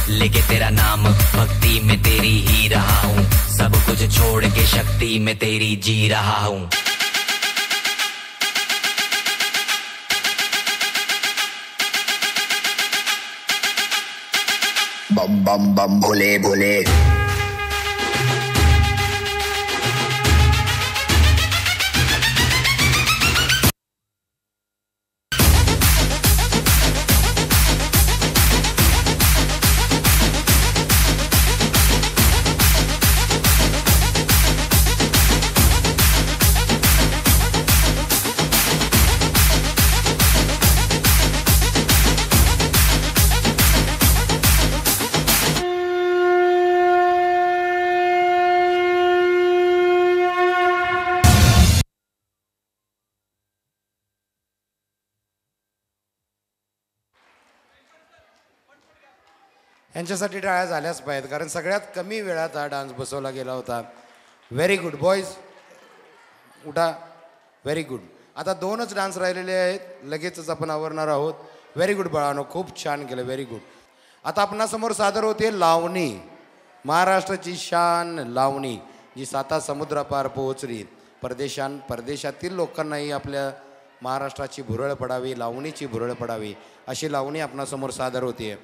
S1: लेके तेरा नाम भक्ति में तेरी ही रहा हूँ, सब कुछ छोड़ के शक्ति में तेरी जी रहा हूँ.
S20: बम बम बम भोले भोले.
S7: यांच्यासाठी टाळ्या झाल्याच पाहिजेत, कारण सगळ्यात कमी वेळात हा डान्स बसवला गेला होता. व्हेरी गुड बॉईज, उठा. Very good. आता 2च डान्स राहिलेले आहेत, लगेचच आपण आवरणार आहोत. व्हेरी गुड बाळानो, खूप छान केलं. Very good. आता आपणासमोर सादर होते लावणी, महाराष्ट्राची शान लावणी, जी 7 समुद्रापार पोहोचली. परदेशातील लोकांनाही आपल्या महाराष्ट्राची भुरळ पडावी, लावणीची भुरळ पडावी, अशी लावणी आपणासमोर सादर होते.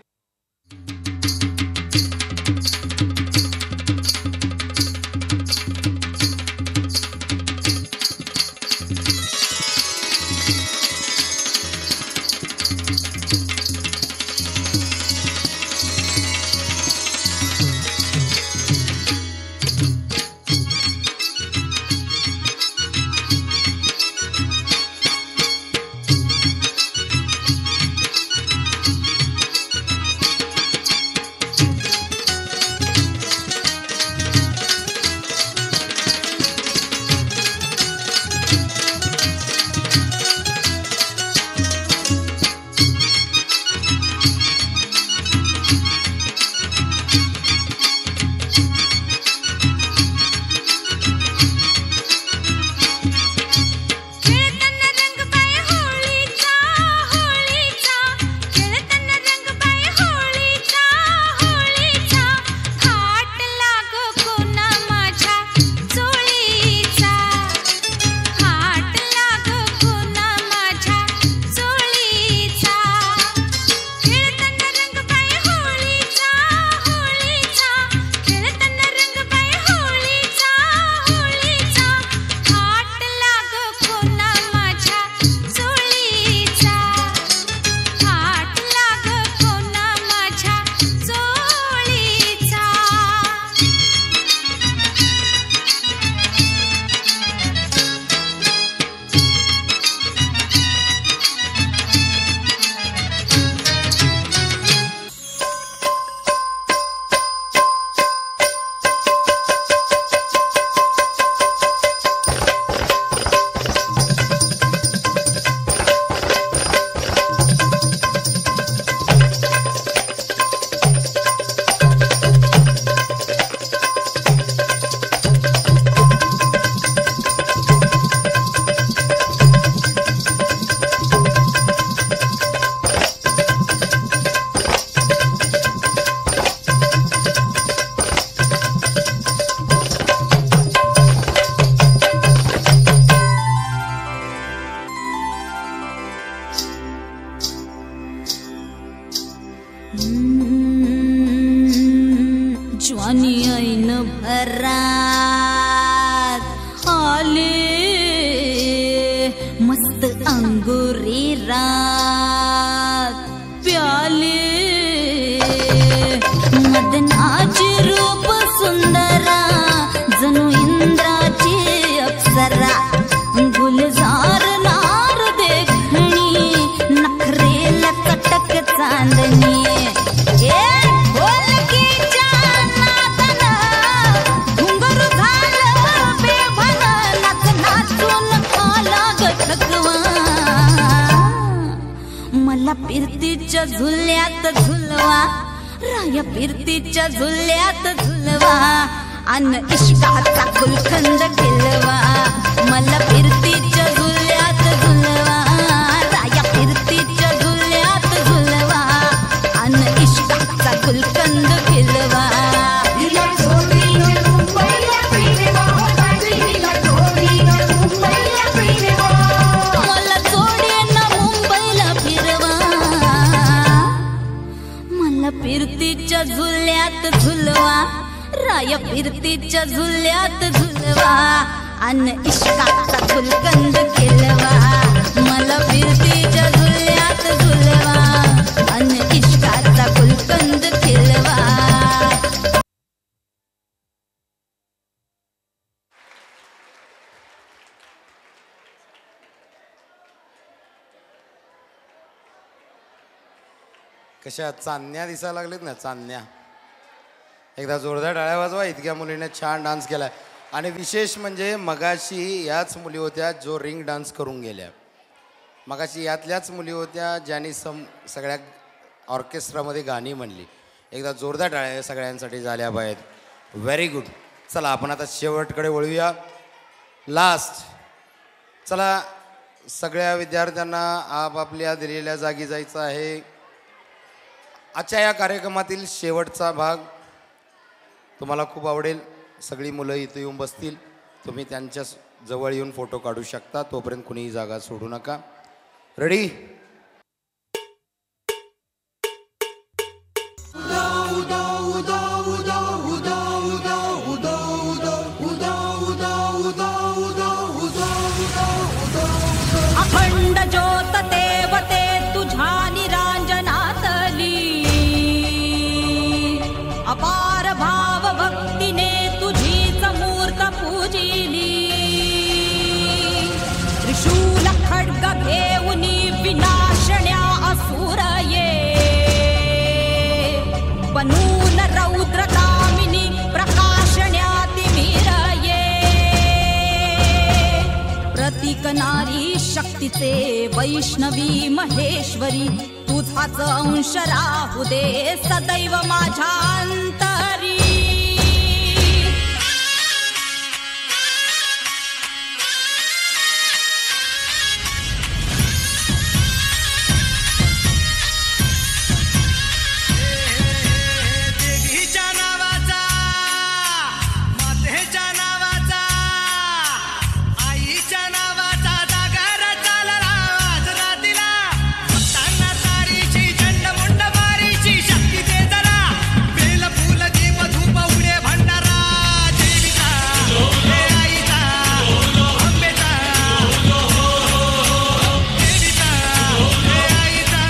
S2: ज्वानी ऐन भरात आले मस्त अंगुरी रात प्याले मदनाची रूप सुंदरा जणू इंद्राची अप्सरा गुलजार नार देखणी नखरेला कटक चांदणी मला फिरतीच्या झुल्यात झुलवा राया फिरतीच्या झुल्यात झुलवा अन इश्काचा गुलखंद खिलवा मला फिरतीच्या झुल्यात झुलवा राया फिरतीच्या झुल्यात झुलवा अन इश्काचा गुलखंद खिलवा फिरतीच्या झुल्यात झुलवा राया फिरतीच्या झुल्यात झुलवा अन इश्काचा गुलकंद खिलवा मला फिरतीच्या झुल्यात झुलवा अन इश्काचा गुलकंद खिलवा.
S7: कशा चांदण्या दिसायला लागलेत ना, चांदण्या. एकदा जोरदार टाळ्या वाजवा. इतक्या मुलीने छान डान्स केला. आणि विशेष म्हणजे मगाशी याच मुली होत्या जो रिंग डान्स करून गेल्या. मगाशी यातल्याच मुली होत्या ज्यांनी सगळ्या ऑर्केस्ट्रामध्ये गाणी म्हणली. एकदा जोरदार टाळ्या सगळ्यांसाठी झाल्या पाहिजेत. Very good. चला आपण आता शेवटकडे वळूया. लास्ट. चला सगळ्या विद्यार्थ्यांना आपापल्या दिलेल्या जागी जायचं आहे. आजच्या या कार्यक्रमातील शेवटचा भाग तुम्हाला खूप आवडेल. सगळी मुलं इथे येऊन बसतील. तुम्ही त्यांच्या जवळ येऊन फोटो काढू शकता. तोपर्यंत कुणीही जागा सोडू नका. रेडी.
S2: अखंड ज्योत देवते तुझ्या निरांजनातली अपार भाव भक्तीने तुझीच मूर्त पूजिली. त्रिशूल खड्ग घेऊनी विनाशण्या असुर ये बनून रौद्र कामिनी प्रकाशण्या तिमिर ये. प्रतीक नारी शक्तीचे वैष्णवी महेश्वरी तुझाच अंश राहू दे सदैव माझ्या अंतरी.
S11: देवीच्या नावाचा मातेच्या नावाचा आईच्या नावाचा जागर चालला वाजरा दिला. भक्तांना तारीची चंडमुंड मारीची शक्ती दे जरा. बेल फुल दीप धूप उडे भंडारा देवीचा हे आईचा अंबेचा देवीचा हे आईचा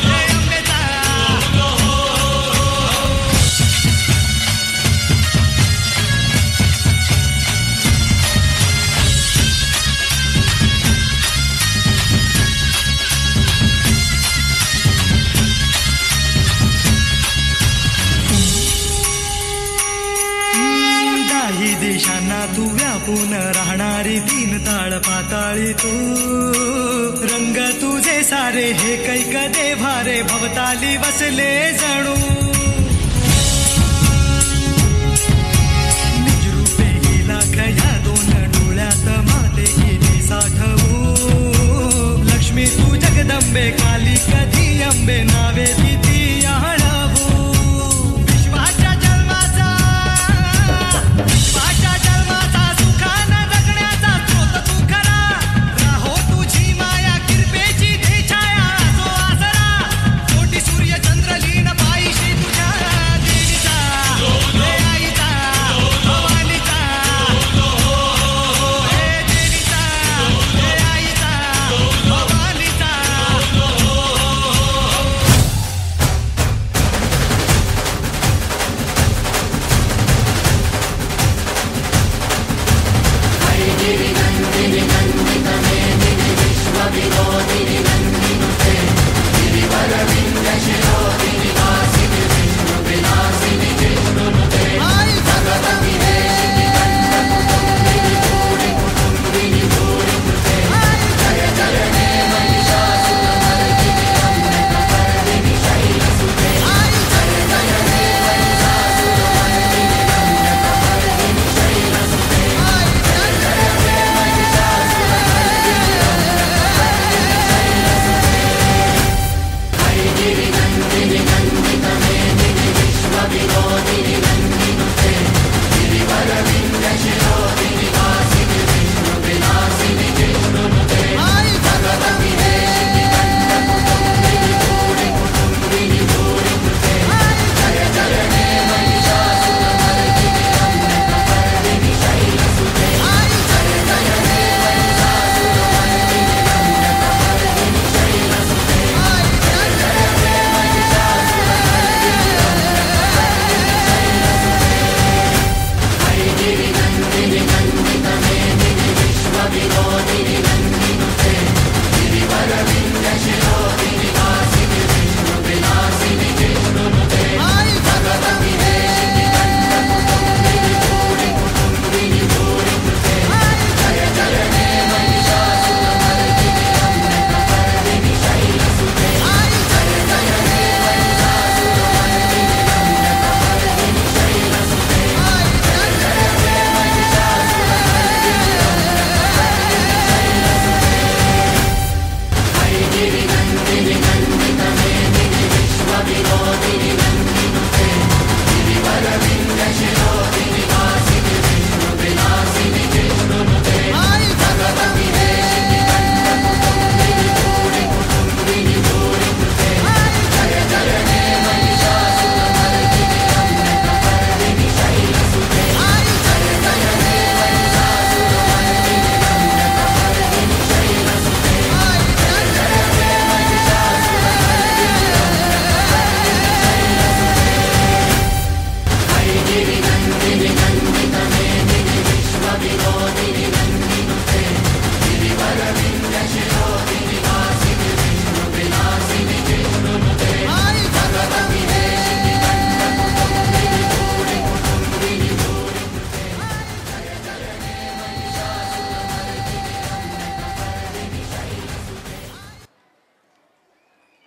S11: हे अंबेचा. दाही देशांना तू व्यापून राहणारी तीन ताळ पाताळी तू. रंग तुझे सारे हे कैक देभारे भवताली बसले जणू. निजरूपे ही लाख या दोन डोळ्यात माते केली साठवू. लक्ष्मी तू जगदंबे काली कधी अंबे नावे तिथी हळवू. विश्वाच्या जन्माचा विश्वाच्या जन्माचा सुखानं जगण्याचा स्रोत तू खरा. राहो तुझी माया कृपेची दे छाया असो आसरा. कोटी सूर्य चंद्र लीन पायीशी तुझ्या देवीचा हे आईचा भवानीचा हे देवीचा हे आईचा भवानीचा.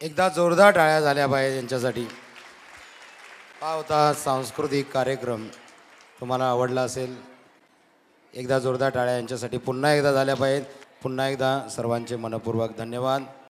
S7: एकदा जोरदार टाळ्या झाल्या पाहिजे यांच्यासाठी. हा होता सांस्कृतिक कार्यक्रम. तुम्हाला आवडला असेल. एकदा जोरदार टाळ्या यांच्यासाठी पुन्हा एकदा झाल्या पाहिजेत. पुन्हा एकदा सर्वांचे मनपूर्वक धन्यवाद.